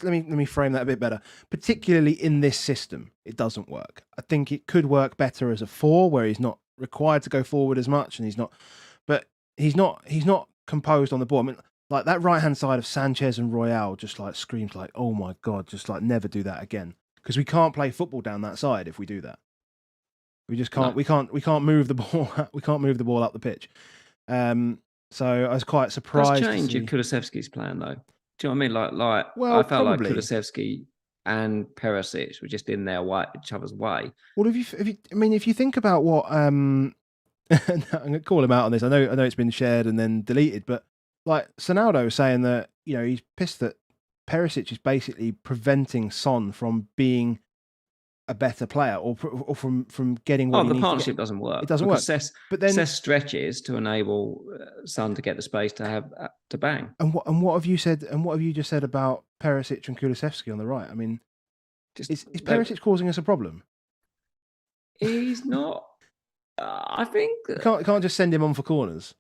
let me frame that a bit better. Particularly in this system, it doesn't work. I think it could work better as a 4, where he's not required to go forward as much, and he's not composed on the ball. I mean, like that right hand side of Sanchez and Royale just like screams like, oh my god, just like never do that again, because we can't play football down that side if we do that. We just can't. No. We can't move the ball. We can't move the ball up the pitch. So I was quite surprised.
That's change of Kulusevski's plan, though. Do you know what I mean? Well, I felt
probably.
Like Kulusevski and Perisic were just in each other's way.
Well, if you think about what I'm going to call him out on this. I know it's been shared and then deleted, but like Sonaldo was saying that he's pissed that Perisic is basically preventing Son from being a better player or from getting what he needs.
The partnership doesn't work.
It doesn't work.
Cess stretches to enable Son to get the space to have to bang.
And what have you said? And what have you just said about Perisic and Kulusevski on the right? I mean, is Perisic causing us a problem?
He's not. I think
can't just send him on for corners.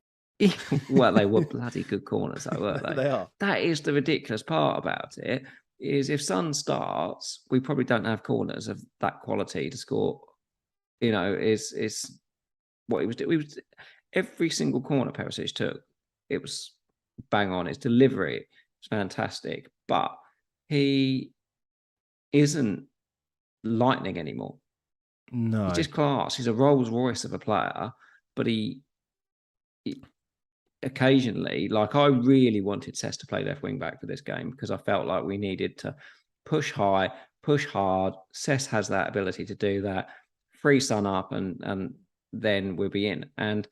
Well, they were bloody good corners, though, weren't they?
They are.
That is the ridiculous part about it. is if Son starts, we probably don't have corners of that quality to score. Is what he was doing. Every single corner Perisic took, it was bang on. His delivery was fantastic, but he isn't lightning anymore.
No,
he's just class. He's a Rolls Royce of a player, but he occasionally, like I really wanted Cesc to play left wing back for this game because I felt like we needed to push high, push hard. Cesc has that ability to do that. Free Son up, and then we'll be in. And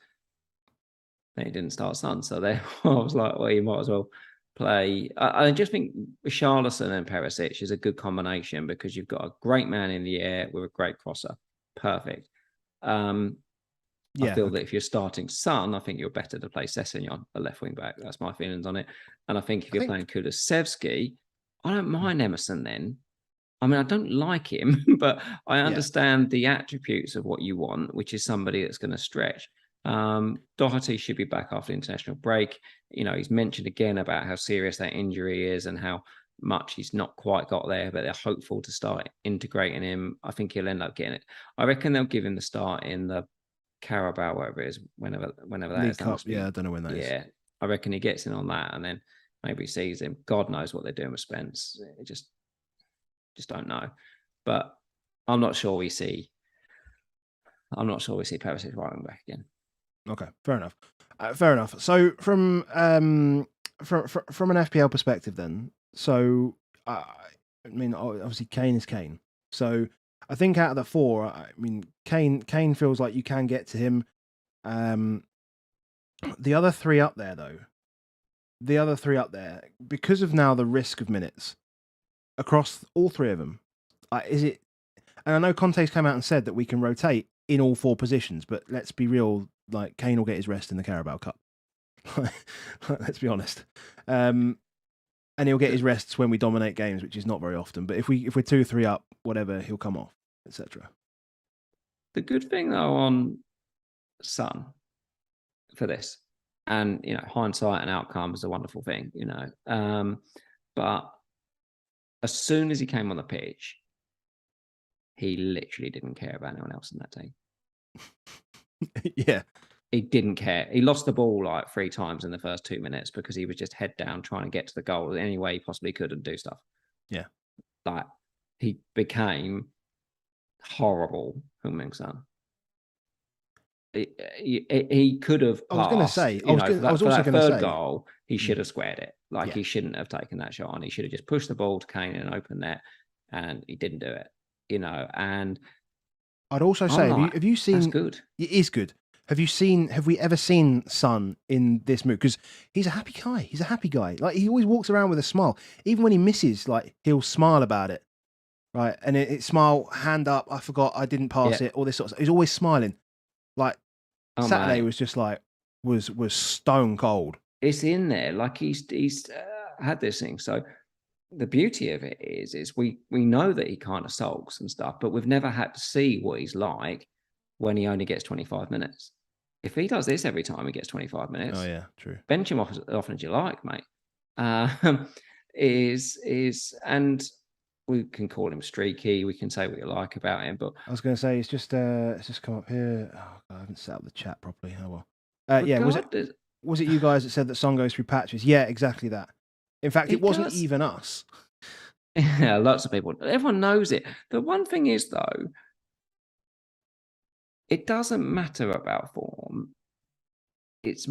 then he didn't start Son, so then I was like, well, you might as well play. I just think Richarlison and Perisic is a good combination because you've got a great man in the air with a great crosser. Perfect. I feel that if you're starting Son, I think you're better to play Sessegnon, a left wing back. That's my feelings on it. And I think if you're playing Kulusevski, I don't mind Emerson then. I mean, I don't like him, but I understand the attributes of what you want, which is somebody that's going to stretch. Doherty should be back after the international break. He's mentioned again about how serious that injury is and how much he's not quite got there, but they're hopeful to start integrating him. I think he'll end up getting it. I reckon they'll give him the start in the Carabao, whatever it is, whenever that
League
is.
Cup, I don't know when that is.
Yeah, I reckon he gets in on that, and then maybe sees him. God knows what they're doing with Spence. It just don't know. But I'm not sure we see Perisic right back again.
Okay, fair enough. Fair enough. So from an FPL perspective, then, so I mean, obviously Kane is Kane. So I think out of the four, I mean, Kane feels like you can get to him. The other three up there, though, because of now the risk of minutes across all three of them, is it? And I know Conte's come out and said that we can rotate in all four positions, but let's be real. Like Kane will get his rest in the Carabao Cup. Let's be honest. And he'll get his rests when we dominate games, which is not very often. But if we're 2-3 up, whatever, he'll come off, etc.
The good thing though on Son for this, and hindsight and outcome is a wonderful thing, but as soon as he came on the pitch, he literally didn't care about anyone else in that team.
Yeah.
He didn't care. He lost the ball like 3 times in the first 2 minutes because he was just head down trying to get to the goal any way he possibly could and do stuff.
Yeah.
Like he became horrible, Heung-min Son. He could have passed.
I was going to say,
I was also going to say, goal, he should have squared it. Like he shouldn't have taken that shot on. He should have just pushed the ball to Kane in an open net, and he didn't do it. And
I'd also say, have you seen?
That's good.
It is good. Have we ever seen Son in this mood? Because he's a happy guy. He's a happy guy. Like he always walks around with a smile. Even when he misses, like he'll smile about it. Right. And it smile, hand up, I forgot, I didn't pass it, all this sort of stuff. He's always smiling. Like Saturday was just like, was stone cold.
It's in there. Like he's had this thing. So the beauty of it is we know that he kind of sulks and stuff, but we've never had to see what he's like when he only gets 25 minutes. If he does this every time he gets 25 minutes,
oh yeah, true.
Bench him as often as you like, mate. And we can call him streaky. We can say what you like about him, but
I was going to say it's just come up here. Oh, God, I haven't set up the chat properly. Oh well. Yeah, was it you guys that said that Son goes through patches? Yeah, exactly that. In fact, it wasn't even us.
Yeah, lots of people. Everyone knows it. The one thing is though, it doesn't matter about form. It's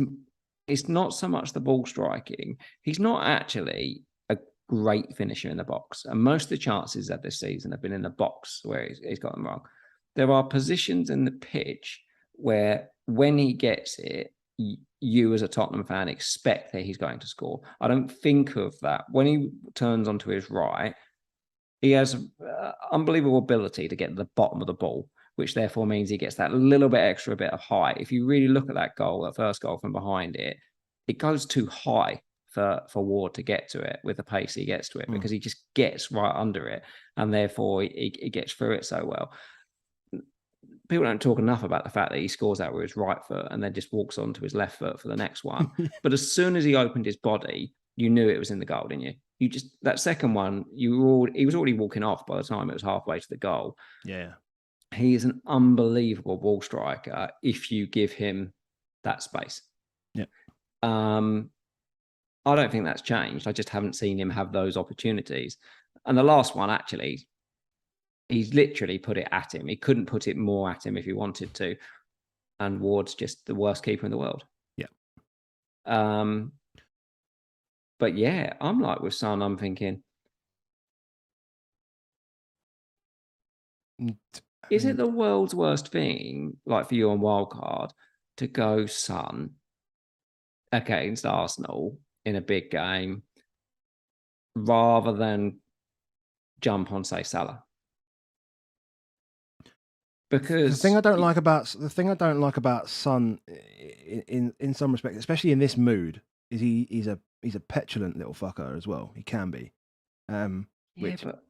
not so much the ball striking. He's not actually a great finisher in the box. And most of the chances of this season have been in the box where he's got them wrong. There are positions in the pitch where when he gets it, you as a Tottenham fan expect that he's going to score. I don't think of that. When he turns onto his right, he has unbelievable ability to get to the bottom of the ball, which therefore means he gets that little bit extra bit of height. If you really look at that goal, that first goal from behind it, it goes too high for Ward to get to it with the pace he gets to it because he just gets right under it and therefore he gets through it so well. People don't talk enough about the fact that he scores out with his right foot and then just walks on to his left foot for the next one. But as soon as he opened his body, you knew it was in the goal, didn't you? You just, that second one, he was already walking off by the time it was halfway to the goal.
Yeah.
He is an unbelievable ball striker if you give him that space.
Yeah.
I don't think that's changed. I just haven't seen him have those opportunities. And the last one, actually, he's literally put it at him. He couldn't put it more at him if he wanted to. And Ward's just the worst keeper in the world.
Yeah.
But yeah, I'm like with Son, I'm thinking, is it the world's worst thing, like for you on wildcard, to go Son against Arsenal in a big game rather than jump on, say, Salah? Because
the thing I don't like about Son in some respects, especially in this mood, is he's a petulant little fucker as well. He can be. Which
but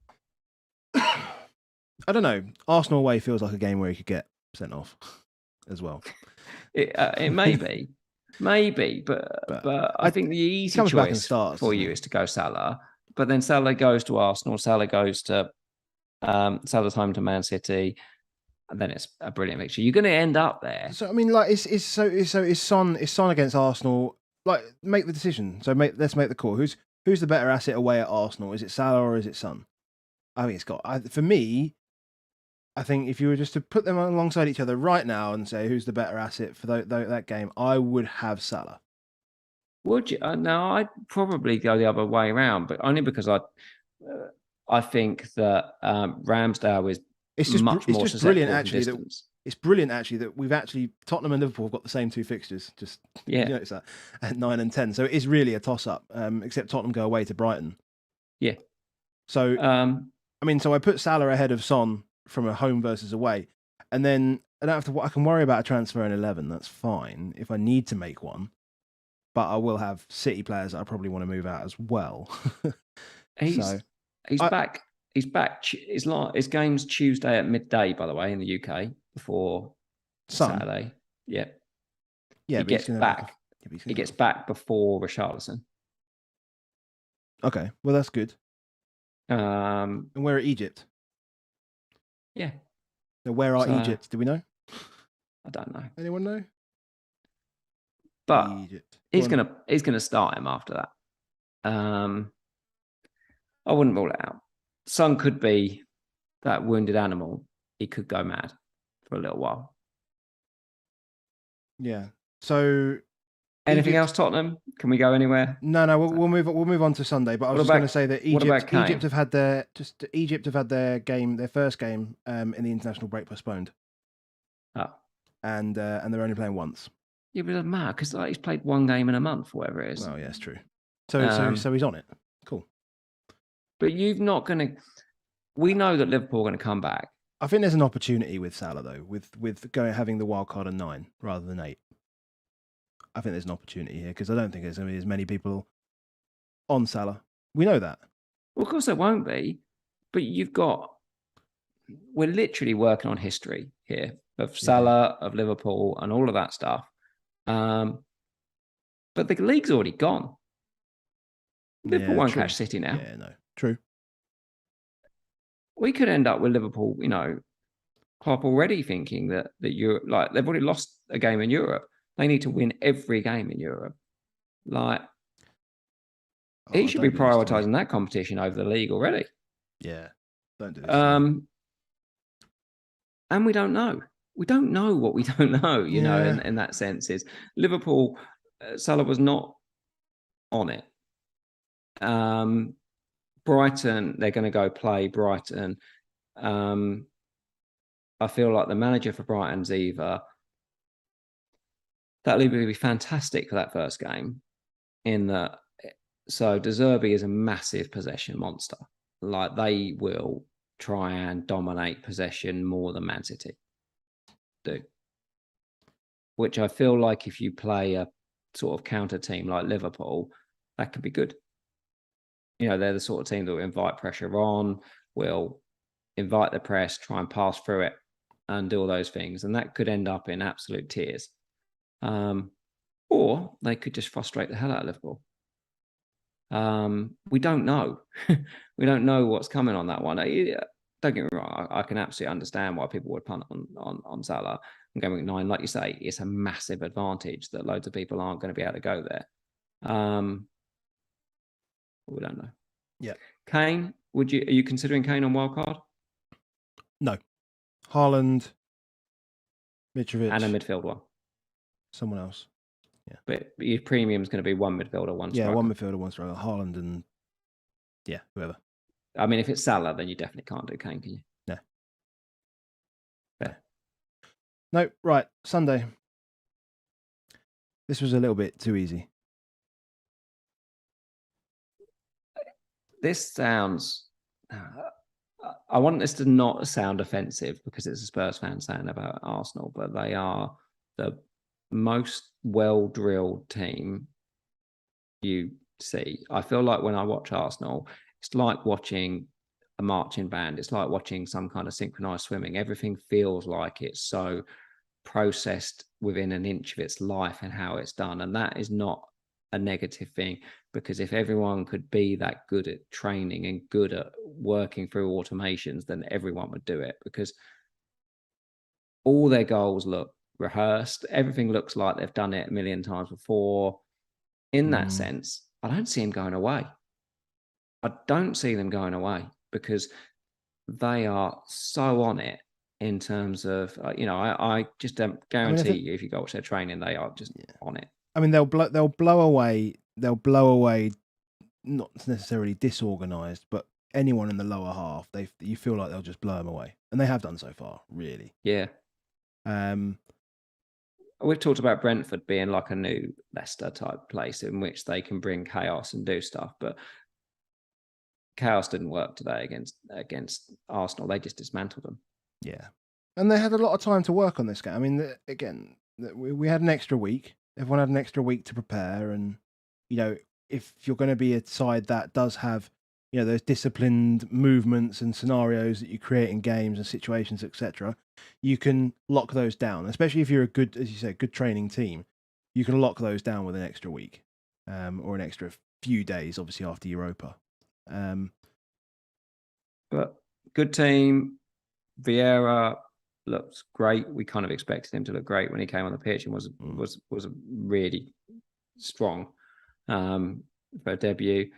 I don't know. Arsenal away feels like a game where he could get sent off as well.
It may be. Maybe, but I think the easy choice for you is to go Salah. But then Salah goes to Arsenal. Salah goes to Salah's home to Man City, and then it's a brilliant mixture. You're going to end up there.
So I mean, like, is Son against Arsenal? Like, make the decision. So let's make the call. Who's the better asset away at Arsenal? Is it Salah or is it Son? I think for me. I think if you were just to put them alongside each other right now and say who's the better asset for that game, I would have Salah.
Would you? No, I'd probably go the other way around, but only because I think that Ramsdale is much more
brilliant actually. It's brilliant actually that Tottenham and Liverpool have got the same two fixtures. Just you notice that at 9 and 10. So it is really a toss up. Except Tottenham go away to Brighton.
Yeah.
So so I put Salah ahead of Son from a home versus away, and then I can worry about a transfer in 11. That's fine if I need to make one, but I will have City players that I probably want to move out as well.
He's back. He's back. His game's Tuesday at midday, by the way, in the UK before Saturday. Yeah. He gets back. He gets back before Richarlison.
Okay, well that's good. And we're at Egypt.
Yeah.
Now, where are Egypt? Do we know?
I don't know.
Anyone know?
But Egypt. He's gonna start him after that. I wouldn't rule it out. Son could be that wounded animal. He could go mad for a little while.
Yeah. So
anything else, Tottenham? Can we go anywhere?
No. We'll move on to Sunday. But I was just going to say that Egypt have had their first game in the international break postponed.
Oh.
And they're only playing once.
Yeah, but it doesn't matter because he's played one game in a month, whatever it is.
Oh yeah, it's true. So he's on it. Cool.
But we know that Liverpool are going to come back.
I think there's an opportunity with Salah though, with having the wild card at 9 rather than 8. I think there's an opportunity here because I don't think there's going to be as many people on Salah. We know that.
Well, of course there won't be, but we're literally working on history here of Salah, of Liverpool, and all of that stuff. But the league's already gone. Liverpool won't catch City now.
Yeah, no, true.
We could end up with Liverpool, Klopp already thinking that Europe, like they've already lost a game in Europe. They need to win every game in Europe. Like, he should be prioritising that competition over the league already.
Yeah, don't do this.
And we don't know. We don't know what we don't know, in that sense. Is Liverpool, Salah was not on it. Brighton, they're going to go play Brighton. I feel like the manager for Brighton's either... That'll be fantastic for that first game. So De Zerbi is a massive possession monster. Like, they will try and dominate possession more than Man City do. Which I feel like if you play a sort of counter team like Liverpool, that could be good. They're the sort of team that will invite pressure on, will invite the press, try and pass through it and do all those things. And that could end up in absolute tears. Or they could just frustrate the hell out of Liverpool. We don't know. We don't know what's coming on that one. Don't get me wrong. I can absolutely understand why people would punt on Salah and Game Week 9. Like you say, it's a massive advantage that loads of people aren't going to be able to go there. We don't know.
Yeah.
Kane, are you considering Kane on wildcard?
No. Haaland, Mitrovic,
and a midfield one.
Someone else. Yeah.
But your premium is going to be one midfielder, one striker.
Yeah, one midfielder, one striker. Haaland and whoever.
I mean, if it's Salah, then you definitely can't do Kane, can you?
No.
Fair.
No, right. Sunday. This was a little bit too easy.
This sounds... I want this to not sound offensive because it's a Spurs fan saying about Arsenal, but they are the most well-drilled team you see. I feel like when I watch Arsenal, it's like watching a marching band. It's like watching some kind of synchronized swimming. Everything feels like it's so processed within an inch of its life and how it's done. And that is not a negative thing, because if everyone could be that good at training and good at working through automations, then everyone would do it, because all their goals look rehearsed. Everything looks like they've done it a million times before. In that sense, I don't see them going away. I don't see them going away because they are so on it in terms of, I just don't guarantee you if you go watch their training, they are just on it.
I mean, they'll blow away, not necessarily disorganized, but anyone in the lower half, you feel like they'll just blow them away. And they have done so far, really.
Yeah. We've talked about Brentford being like a new Leicester type place in which they can bring chaos and do stuff, but chaos didn't work today against Arsenal. They just dismantled them.
Yeah. And they had a lot of time to work on this game. I mean, again, we had an extra week. Everyone had an extra week to prepare. And, if you're going to be a side that does have, those disciplined movements and scenarios that you create in games and situations, etc., you can lock those down. Especially if you're a good, as you say, good training team, you can lock those down with an extra week, or an extra few days, obviously after Europa.
But good team. Vieira looks great. We kind of expected him to look great when he came on the pitch and was really strong for a debut.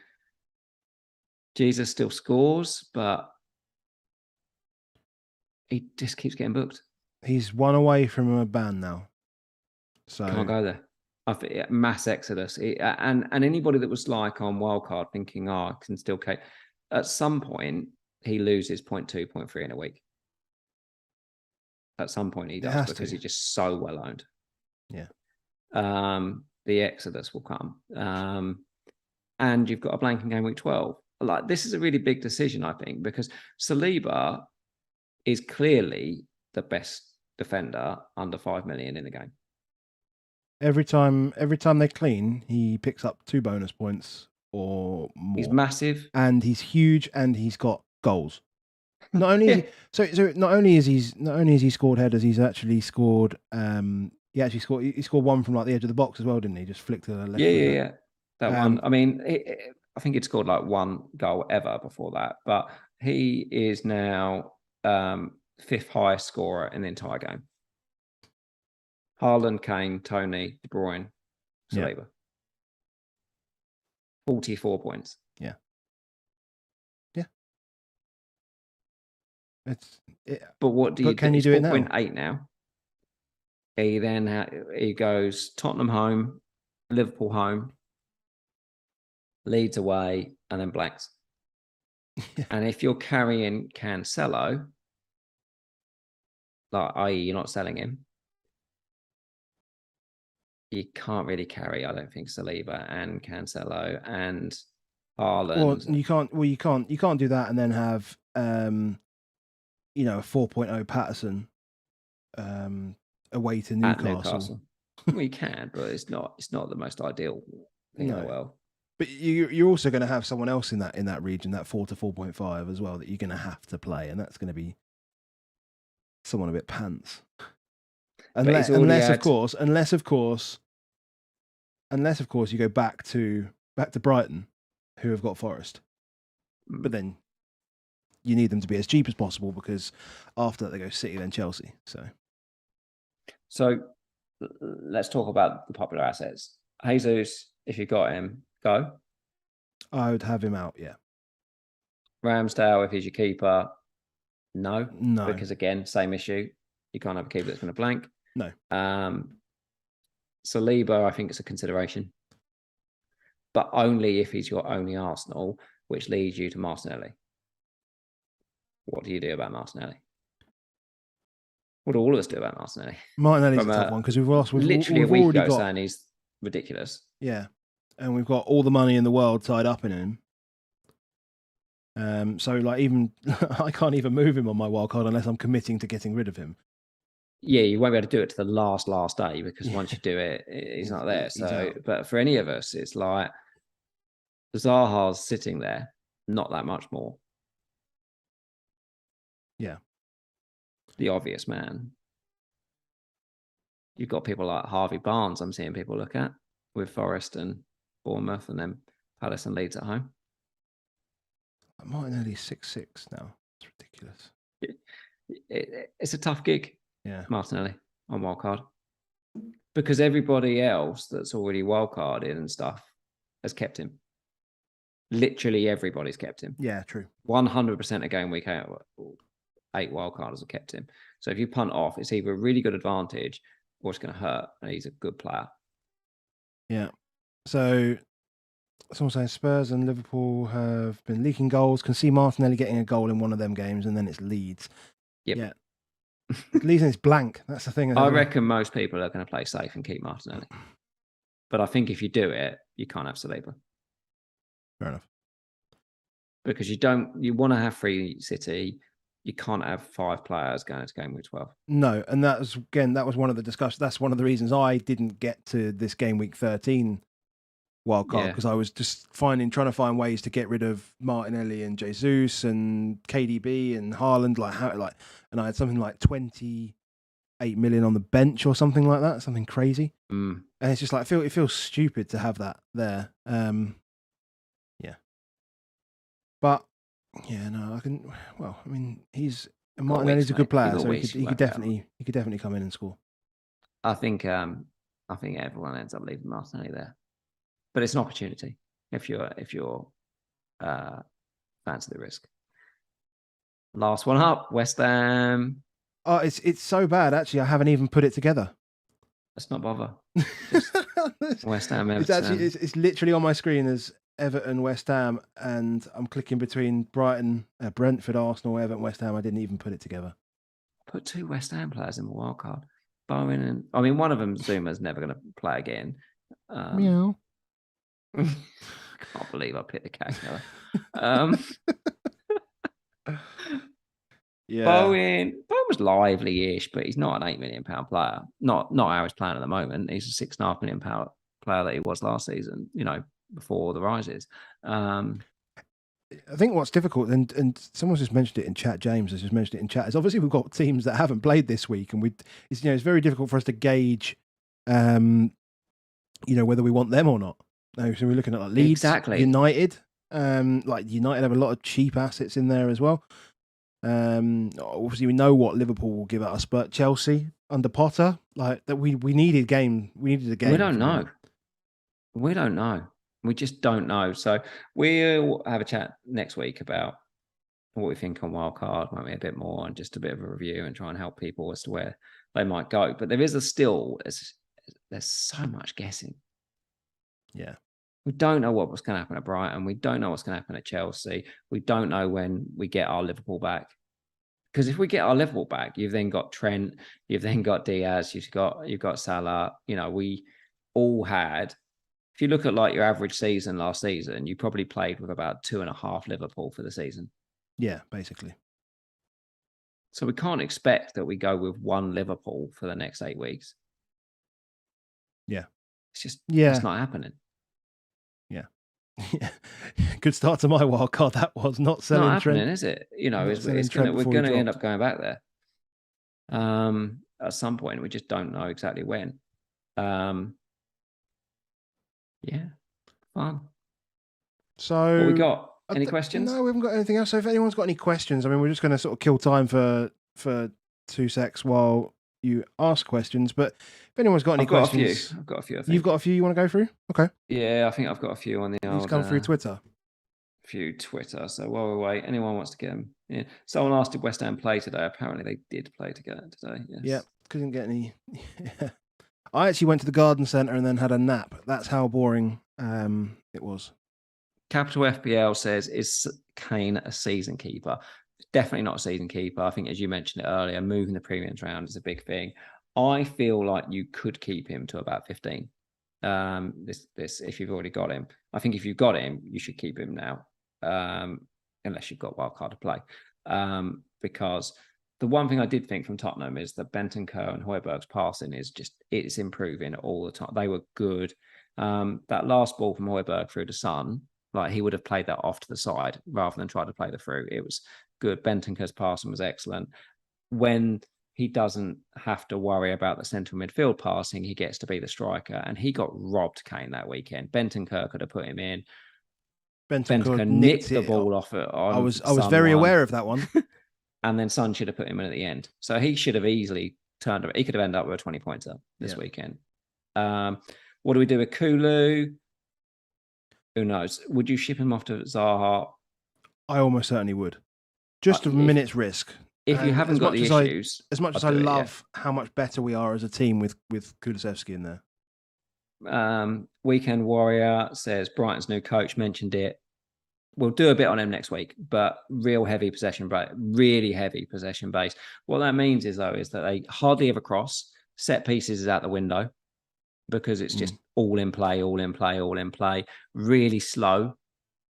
Jesus still scores, but he just keeps getting booked.
He's one away from a ban now, so
can't go there. I think mass exodus, and anybody that was like on wildcard thinking, can still at some point he loses 0.2, 0.3 in a week. At some point he does, because he's just so well owned.
Yeah.
The exodus will come, and you've got a blank in game week 12. Like, this is a really big decision, I think, because Saliba is clearly the best defender under 5 million in the game.
Every time they clean, he picks up 2 bonus points or more.
He's massive,
and he's huge, and he's got goals. Not only not only has he scored headers, he's actually scored. He scored one from like the edge of the box as well, didn't he? Just flicked to the left.
Yeah. That one. I mean, I think he'd scored like 1 goal ever before that, but he is now 5th highest scorer in the entire game. Haaland, Kane, Tony, De Bruyne, Saliba. 44 points.
Yeah.
But what do you?
Can you do it now?
4.8 now. He goes Tottenham home, Liverpool home, Leeds away, and then blanks. And if you're carrying Cancelo, like, i.e., you're not selling him, you can't really carry, I don't think, Saliba and Cancelo and Haaland.
Well, you can't do that and then have a 4.0 Patterson away to Newcastle.
Well, you can, but it's not the most ideal thing in the world.
But you're also going to have someone else in that region, that 4 to 4.5 as well, that you're going to have to play, and that's going to be someone a bit pants. Unless of course you go back to Brighton who have got Forest. But then you need them to be as cheap as possible because after that they go City, then Chelsea.
So let's talk about the popular assets. Jesus, if you got him, go.
I would have him out, yeah.
Ramsdale, if he's your keeper, no.
No.
Because again, same issue. You can't have a keeper that's going to blank.
No.
Saliba, I think it's a consideration. But only if he's your only Arsenal, which leads you to Martinelli. What do you do about Martinelli? What do all of us do about Martinelli?
Martinelli's a tough one because we've
literally a week ago saying he's ridiculous.
Yeah, and we've got all the money in the world tied up in him. So like even I can't even move him on my wildcard unless I'm committing to getting rid of him.
Yeah, you won't be able to do it to the last day because once you do it, he's not there. So, but for any of us, it's like Zaha's sitting there, not that much more.
Yeah.
The obvious man. You've got people like Harvey Barnes, I'm seeing people look at with Forest and Bournemouth and then Palace and Leeds at home.
Martinelli's 6'6" now. It's ridiculous.
It's a tough gig,
yeah,
Martinelli on wildcard. Because everybody else that's already wildcarded and stuff has kept him. Literally everybody's kept him.
Yeah, true.
100% again, week 8 wildcarders have kept him. So if you punt off, it's either a really good advantage or it's going to hurt, and he's a good player.
Yeah. So someone saying Spurs and Liverpool have been leaking goals. Can see Martinelli getting a goal in one of them games, and then it's Leeds.
Yep.
Yeah. Leeds is blank. That's the thing.
I reckon most people are going to play safe and keep Martinelli. But I think if you do it, you can't have Saliba.
Fair enough.
Because you want to have free City. You can't have 5 players going into game week 12.
No, and that was one of the discussions. That's one of the reasons I didn't get to this game week 13 wildcard because I was just trying to find ways to get rid of Martinelli and Jesus and KDB and Haaland, and I had something like 28 million on the bench or something like that, something crazy. And it's just like it feels stupid to have that there. Yeah, but yeah, no, I can. Well, I mean, Martinelli's a good player, so he could definitely come in and score.
I think everyone ends up leaving Martinelli there. But it's an opportunity if you're fancy the risk. Last one up, West Ham.
Oh, it's so bad. Actually, I haven't even put it together.
Let's not bother. West Ham. Everton.
It's literally on my screen as Everton, West Ham, and I'm clicking between Brighton, Brentford, Arsenal, Everton, West Ham. I didn't even put it together.
Put 2 West Ham players in the wildcard. Bowen and one of them, Zuma's never going to play again.
Meow.
I can't believe I picked the cat.
Yeah.
Bowen was lively-ish, but he's not an £8 million player. Not how he's playing at the moment. He's a £6.5 million player that he was last season. Before the rises. I
think what's difficult, and someone's just mentioned it in chat. James has just mentioned it in chat. Is obviously we've got teams that haven't played this week, and it's very difficult for us to gauge, whether we want them or not. So we're looking at like Leeds,
exactly.
United. United have a lot of cheap assets in there as well. Obviously we know what Liverpool will give us, but Chelsea under Potter, we needed a game. We don't
know. We don't know. We just don't know. So we'll have a chat next week about what we think on wildcard, maybe a bit more, and just a bit of a review and try and help people as to where they might go. But there's so much guessing.
Yeah.
We don't know what's going to happen at Brighton. We don't know what's going to happen at Chelsea. We don't know when we get our Liverpool back. Because if we get our Liverpool back, you've then got Trent, you've then got Diaz, you've got Salah. We all had. If you look at your average season last season, you probably played with about 2.5 Liverpool for the season.
Yeah, basically.
So we can't expect that we go with 1 Liverpool for the next 8 weeks.
Yeah.
It's not happening.
Yeah. Good start to my wild card. That was not selling.
Not happening, is it? We're going to end up going back there. At some point, we just don't know exactly when. Yeah, fun.
So
what we got? Any questions?
No, we haven't got anything else. So if anyone's got any questions, I mean, we're just going to sort of kill time for 2 secs while you ask questions. But if anyone's got any questions,
I've got a few. I think.
You've got a few you want to go through? Okay.
Yeah, I think I've got a few on the
These come through Twitter.
Few Twitter. So while we wait, anyone wants to get them? Yeah. Someone asked did West Ham play today. Apparently they did play together today. Yes.
Yeah, couldn't get any. I actually went to the garden centre and then had a nap. That's how boring it was.
Capital FPL says, is Kane a season keeper? Definitely not a season keeper. I think, as you mentioned it earlier, moving the premiums around is a big thing. I feel like you could keep him to about 15. This if you've already got him. I think if you've got him, you should keep him now, unless you've got wildcard to play. Because the one thing I did think from Tottenham is that Bentancur and Højbjerg's passing it's improving all the time. They were good. That last ball from Højbjerg through the sun, like he would have played that off to the side rather than try to play the through. It was good. Bentancur's passing was excellent. When he doesn't have to worry about the central midfield passing, he gets to be the striker, and he got robbed, Kane, that weekend. Bentancur could have put him in. Bentancur nicked the ball off it. I was
very aware of that one.
And then Son should have put him in at the end. So he should have easily turned it. He could have ended up with a 20-pointer this weekend. What do we do with Kulu? Who knows? Would you ship him off to Zaha?
I almost certainly would. Just a minute's risk.
If you haven't got the issues.
As much as I love how much better we are as a team with Kulusevski in
there. Weekend Warrior says Brighton's new coach mentioned it. We'll do a bit on him next week, but really heavy possession base. What that means is that they hardly ever cross. Set pieces is out the window because it's just all in play. Really slow.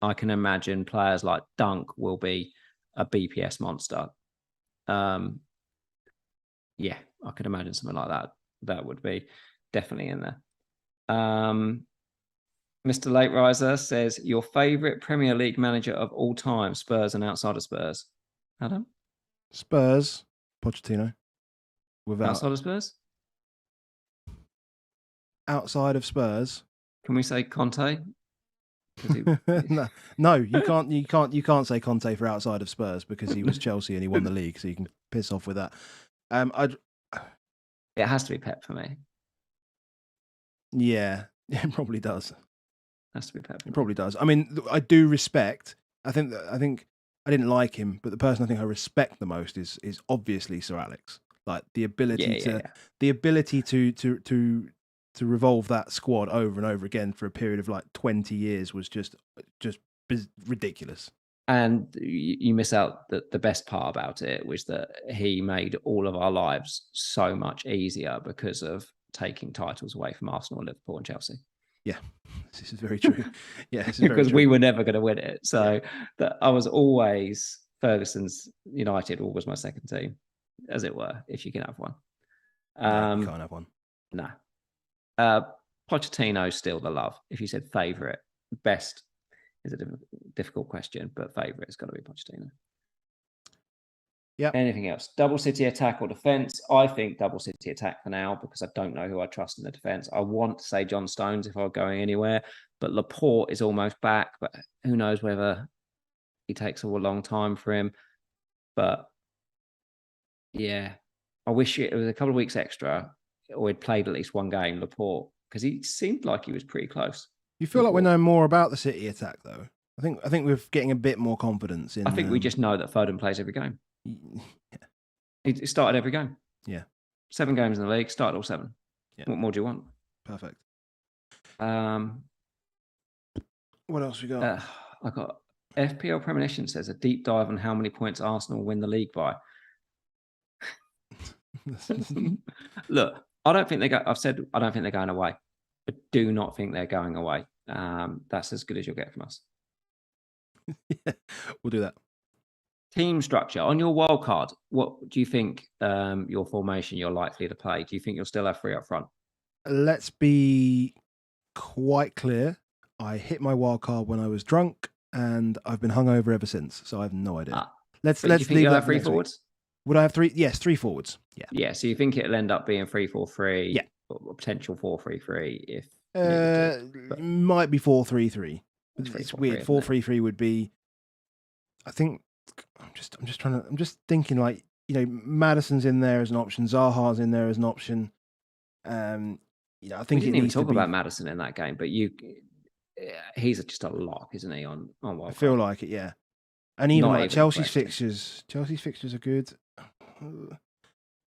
I can imagine players like Dunk will be a BPS monster. I could imagine something like that. That would be definitely in there. Mr. Late Riser says, your favourite Premier League manager of all time, Spurs and outside of Spurs. Adam?
Spurs, Pochettino.
Outside of Spurs?
Outside of Spurs.
Can we say Conte?
No, you can't say Conte for outside of Spurs because he was Chelsea and he won the league, so you can piss off with that.
It has to be Pep for me.
Yeah, it probably does.
Has to be Pep.
It probably does. I mean, I do respect. I think I didn't like him, but the person I think I respect the most is obviously Sir Alex. Like the ability to revolve that squad over and over again for a period of like 20 years was just ridiculous.
And you miss out the best part about it was that he made all of our lives so much easier because of taking titles away from Arsenal, Liverpool and Chelsea.
Yeah, this is very true. Yeah,
because we were never going to win it. So that I was always Ferguson's United was my second team, as it were, if you can have one.
You can't have one.
No. Pochettino's still the love. If you said favourite, best is a difficult question, but favourite has got to be Pochettino.
Yeah.
Anything else? Double City attack or defence? I think double City attack for now because I don't know who I trust in the defence. I want to say John Stones if I were going anywhere, but Laporte is almost back, but who knows whether he takes a long time for him. But yeah, I wish it was a couple of weeks extra or he'd played at least one game, Laporte, because he seemed like he was pretty close.
You feel like we know more about the City attack, though. I think we're getting a bit more confidence in.
I think we just know that Foden plays every game.
Yeah.
He started every game.
Yeah.
7 games in the league, started all 7.
Yeah.
What more do you want?
Perfect.
What
else we got?
I got FPL Premonition says a deep dive on how many points Arsenal win the league by. Look, I don't think I don't think they're going away. I do not think they're going away. That's as good as you'll get from us.
Yeah, we'll do that.
Team structure on your wild card. What do you think? Your formation you're likely to play. Do you think you'll still have 3 up front?
Let's be quite clear. I hit my wild card when I was drunk, and I've been hungover ever since. So I have no idea. Let's leave
you'll
that
have 3 forwards.
Would I have 3? Yes, 3 forwards. Yeah.
Yeah. So you think it'll end up being 3-4-3?
Yeah.
Or potential 4-3-3 if
might be 4-3-3. It's weird. 4-3-3 would be. I think I'm just thinking like, you know, Maddison's in there as an option, Zaha's in there as an option. You know, I think
we
it
didn't
needs
even
to
talk
be.
about Maddison in that game, but he's just a lock, isn't he? On
I feel like it, yeah. And even
Not
like
even
Chelsea's fixtures are good.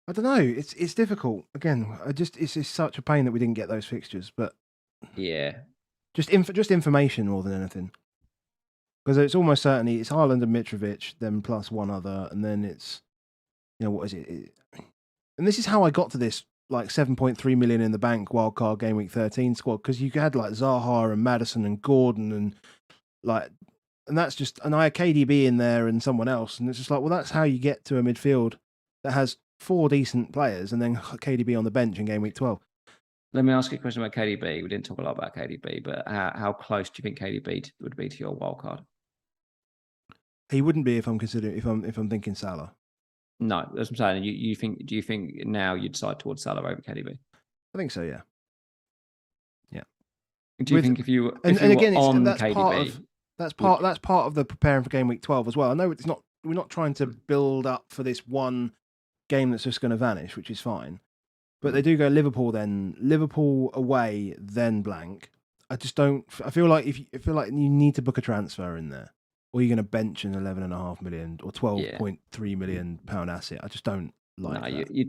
I don't know. It's difficult. Again, it's just such a pain that we didn't get those fixtures, but
yeah,
just information more than anything. Because it's almost certainly it's Haaland and Mitrovic, then plus one other, and then it's, you know, what is it? And this is how I got to this like 7.3 million in the bank wildcard game week 13 squad, because you had like Zaha and Maddison and Gordon and like, and that's just, and I had KDB in there and someone else, and it's just like, well, that's how you get to a midfield that has 4 decent players and then KDB on the bench in game week 12.
Let me ask you a question about KDB. We didn't talk a lot about KDB, but how close do you think KDB would be to your wildcard?
He wouldn't be if I'm considering if I'm thinking Salah.
No, that's what I'm saying. Do you think now you'd side towards Salah over KDB?
I think so, yeah. Yeah.
Do you think if you
and again,
on
that's
KDB,
that's part of the preparing for game week 12 as well. I know it's not, we're not trying to build up for this one game that's just going to vanish, which is fine. But they do go Liverpool away, then blank. I just don't. I feel like you need to book a transfer in there, or you're going to bench an 11.5 million or 12.3 million pound asset. I just don't like that.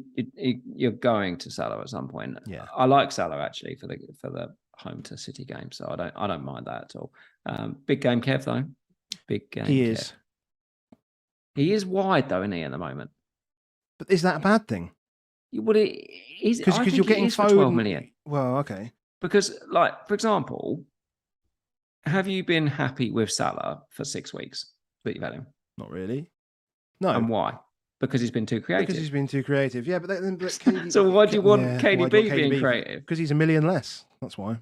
You're going to Salah at some point.
Yeah,
I like Salah actually for the home to City game, so I don't mind that at all. Big game, Kev though. Big game.
He is.
Kev. He is wide though, isn't he, at the moment?
But is that a bad thing?
Well, because
you're getting
for 12 million.
Well, okay.
Because, like, for example, have you been happy with Salah for 6 weeks that you've had him?
Not really. No.
And why? Because he's been too creative.
Because he's been too creative. Yeah, but KDB,
so why do you want KDB being creative?
Because he's $1 million less. That's why.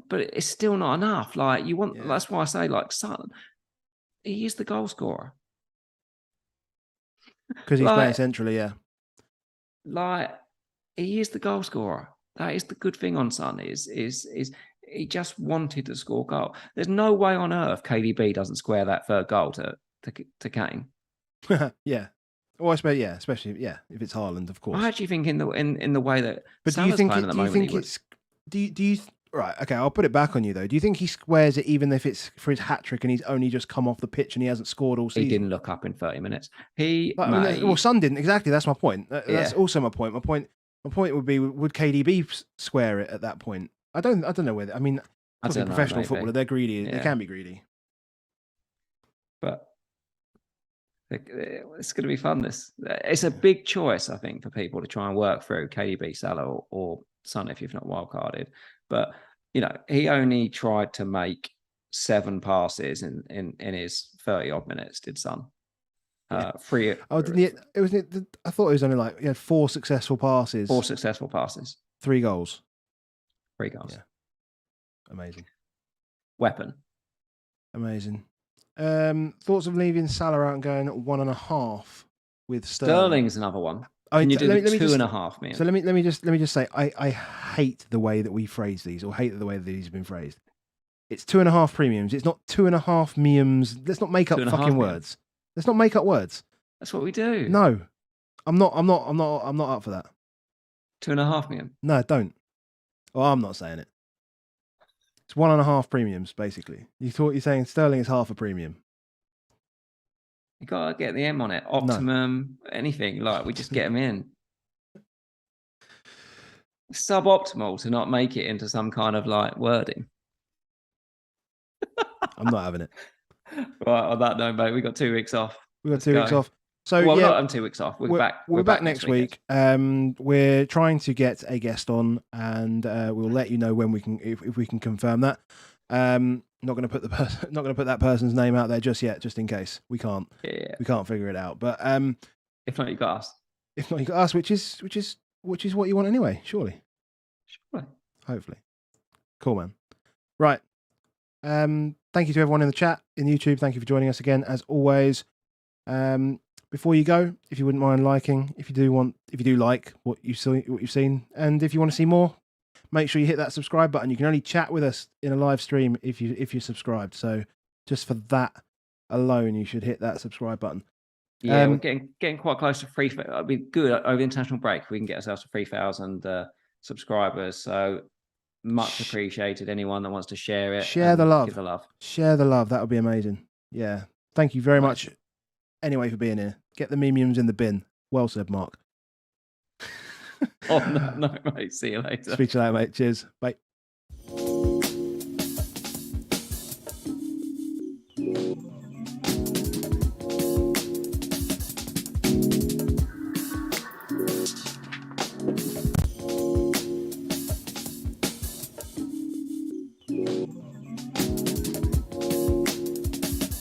But it's still not enough. Like you want. Yeah. That's why I say, like, Son, he is the goal scorer.
Because he's playing centrally, yeah.
Like he is the goal scorer. That is the good thing on Son is he just wanted to score goal. There's no way on earth KDB doesn't square that third goal to Kane.
Yeah. Well, especially if it's Haaland, of course.
I actually think in the way that.
But do you think right? Okay, I'll put it back on you though. Do you think he squares it even if it's for his hat trick and he's only just come off the pitch and he hasn't scored all season?
He didn't look up in 30 minutes.
Son didn't exactly. That's my point. That's also my point. My point would be: would KDB square it at that point? I don't know whether. I mean, professional footballer, they're greedy. Yeah. They can be greedy.
But it's going to be fun. It's a big choice, I think, for people to try and work through KDB, Salah, or Son if you've not wildcarded. But you know, he only tried to make 7 passes in his 30 odd minutes. Did Son? 3.
Oh, didn't he? It was. I thought it was only like he had 4 successful passes.
4 successful passes.
3 goals.
3 goals.
Yeah. Amazing.
Weapon.
Amazing. Thoughts of leaving Salah out and going at 1.5 with Sterling?
Sterling's another one. Can you do 2.5 million?
So let me just say I hate the way that we phrase these, or hate the way that these have been phrased. It's 2.5 premiums. It's not 2.5 millions. Let's not make up fucking words. Let's not make up words.
That's what we do.
No, I'm not up for that.
2.5 million.
No, don't. Well, I'm not saying it. It's 1.5 premiums, basically. You're saying Sterling is half a premium.
You gotta get the M on it. Optimum, anything. Like we just get them in. Suboptimal to not make it into some kind of like wording.
I'm not having it.
Right, on that note, mate, we got 2 weeks off.
We got 2 weeks off. So
well, not 2 weeks off. We're back.
We're back next week. We're trying to get a guest on, and we'll let you know when we can, if we can confirm that. Not going to put that person's name out there just yet, just in case. We can't.
Yeah.
We can't figure it out. But
if not, you got us.
If not, you got us, which is what you want anyway. Surely. Hopefully. Cool, man. Right. Thank you to everyone in the chat, in YouTube. Thank you for joining us again, as always. Before you go, if you wouldn't mind liking, if you do like what you've seen, and if you want to see more, make sure you hit that subscribe button. You can only chat with us in a live stream if you're subscribed. So just for that alone, you should hit that subscribe button.
Yeah, we're getting quite close to 3,000. It'd be good over the international break. We can get ourselves to 3,000 subscribers. So much appreciated. Anyone that wants to share it,
share the love,
give the love,
share the love. That would be amazing. Yeah, thank you very much. Anyway, for being here. Get the memiums in the bin. Well said, Mark.
Oh no, mate. See you later.
Speak to you later, mate. Cheers. Bye.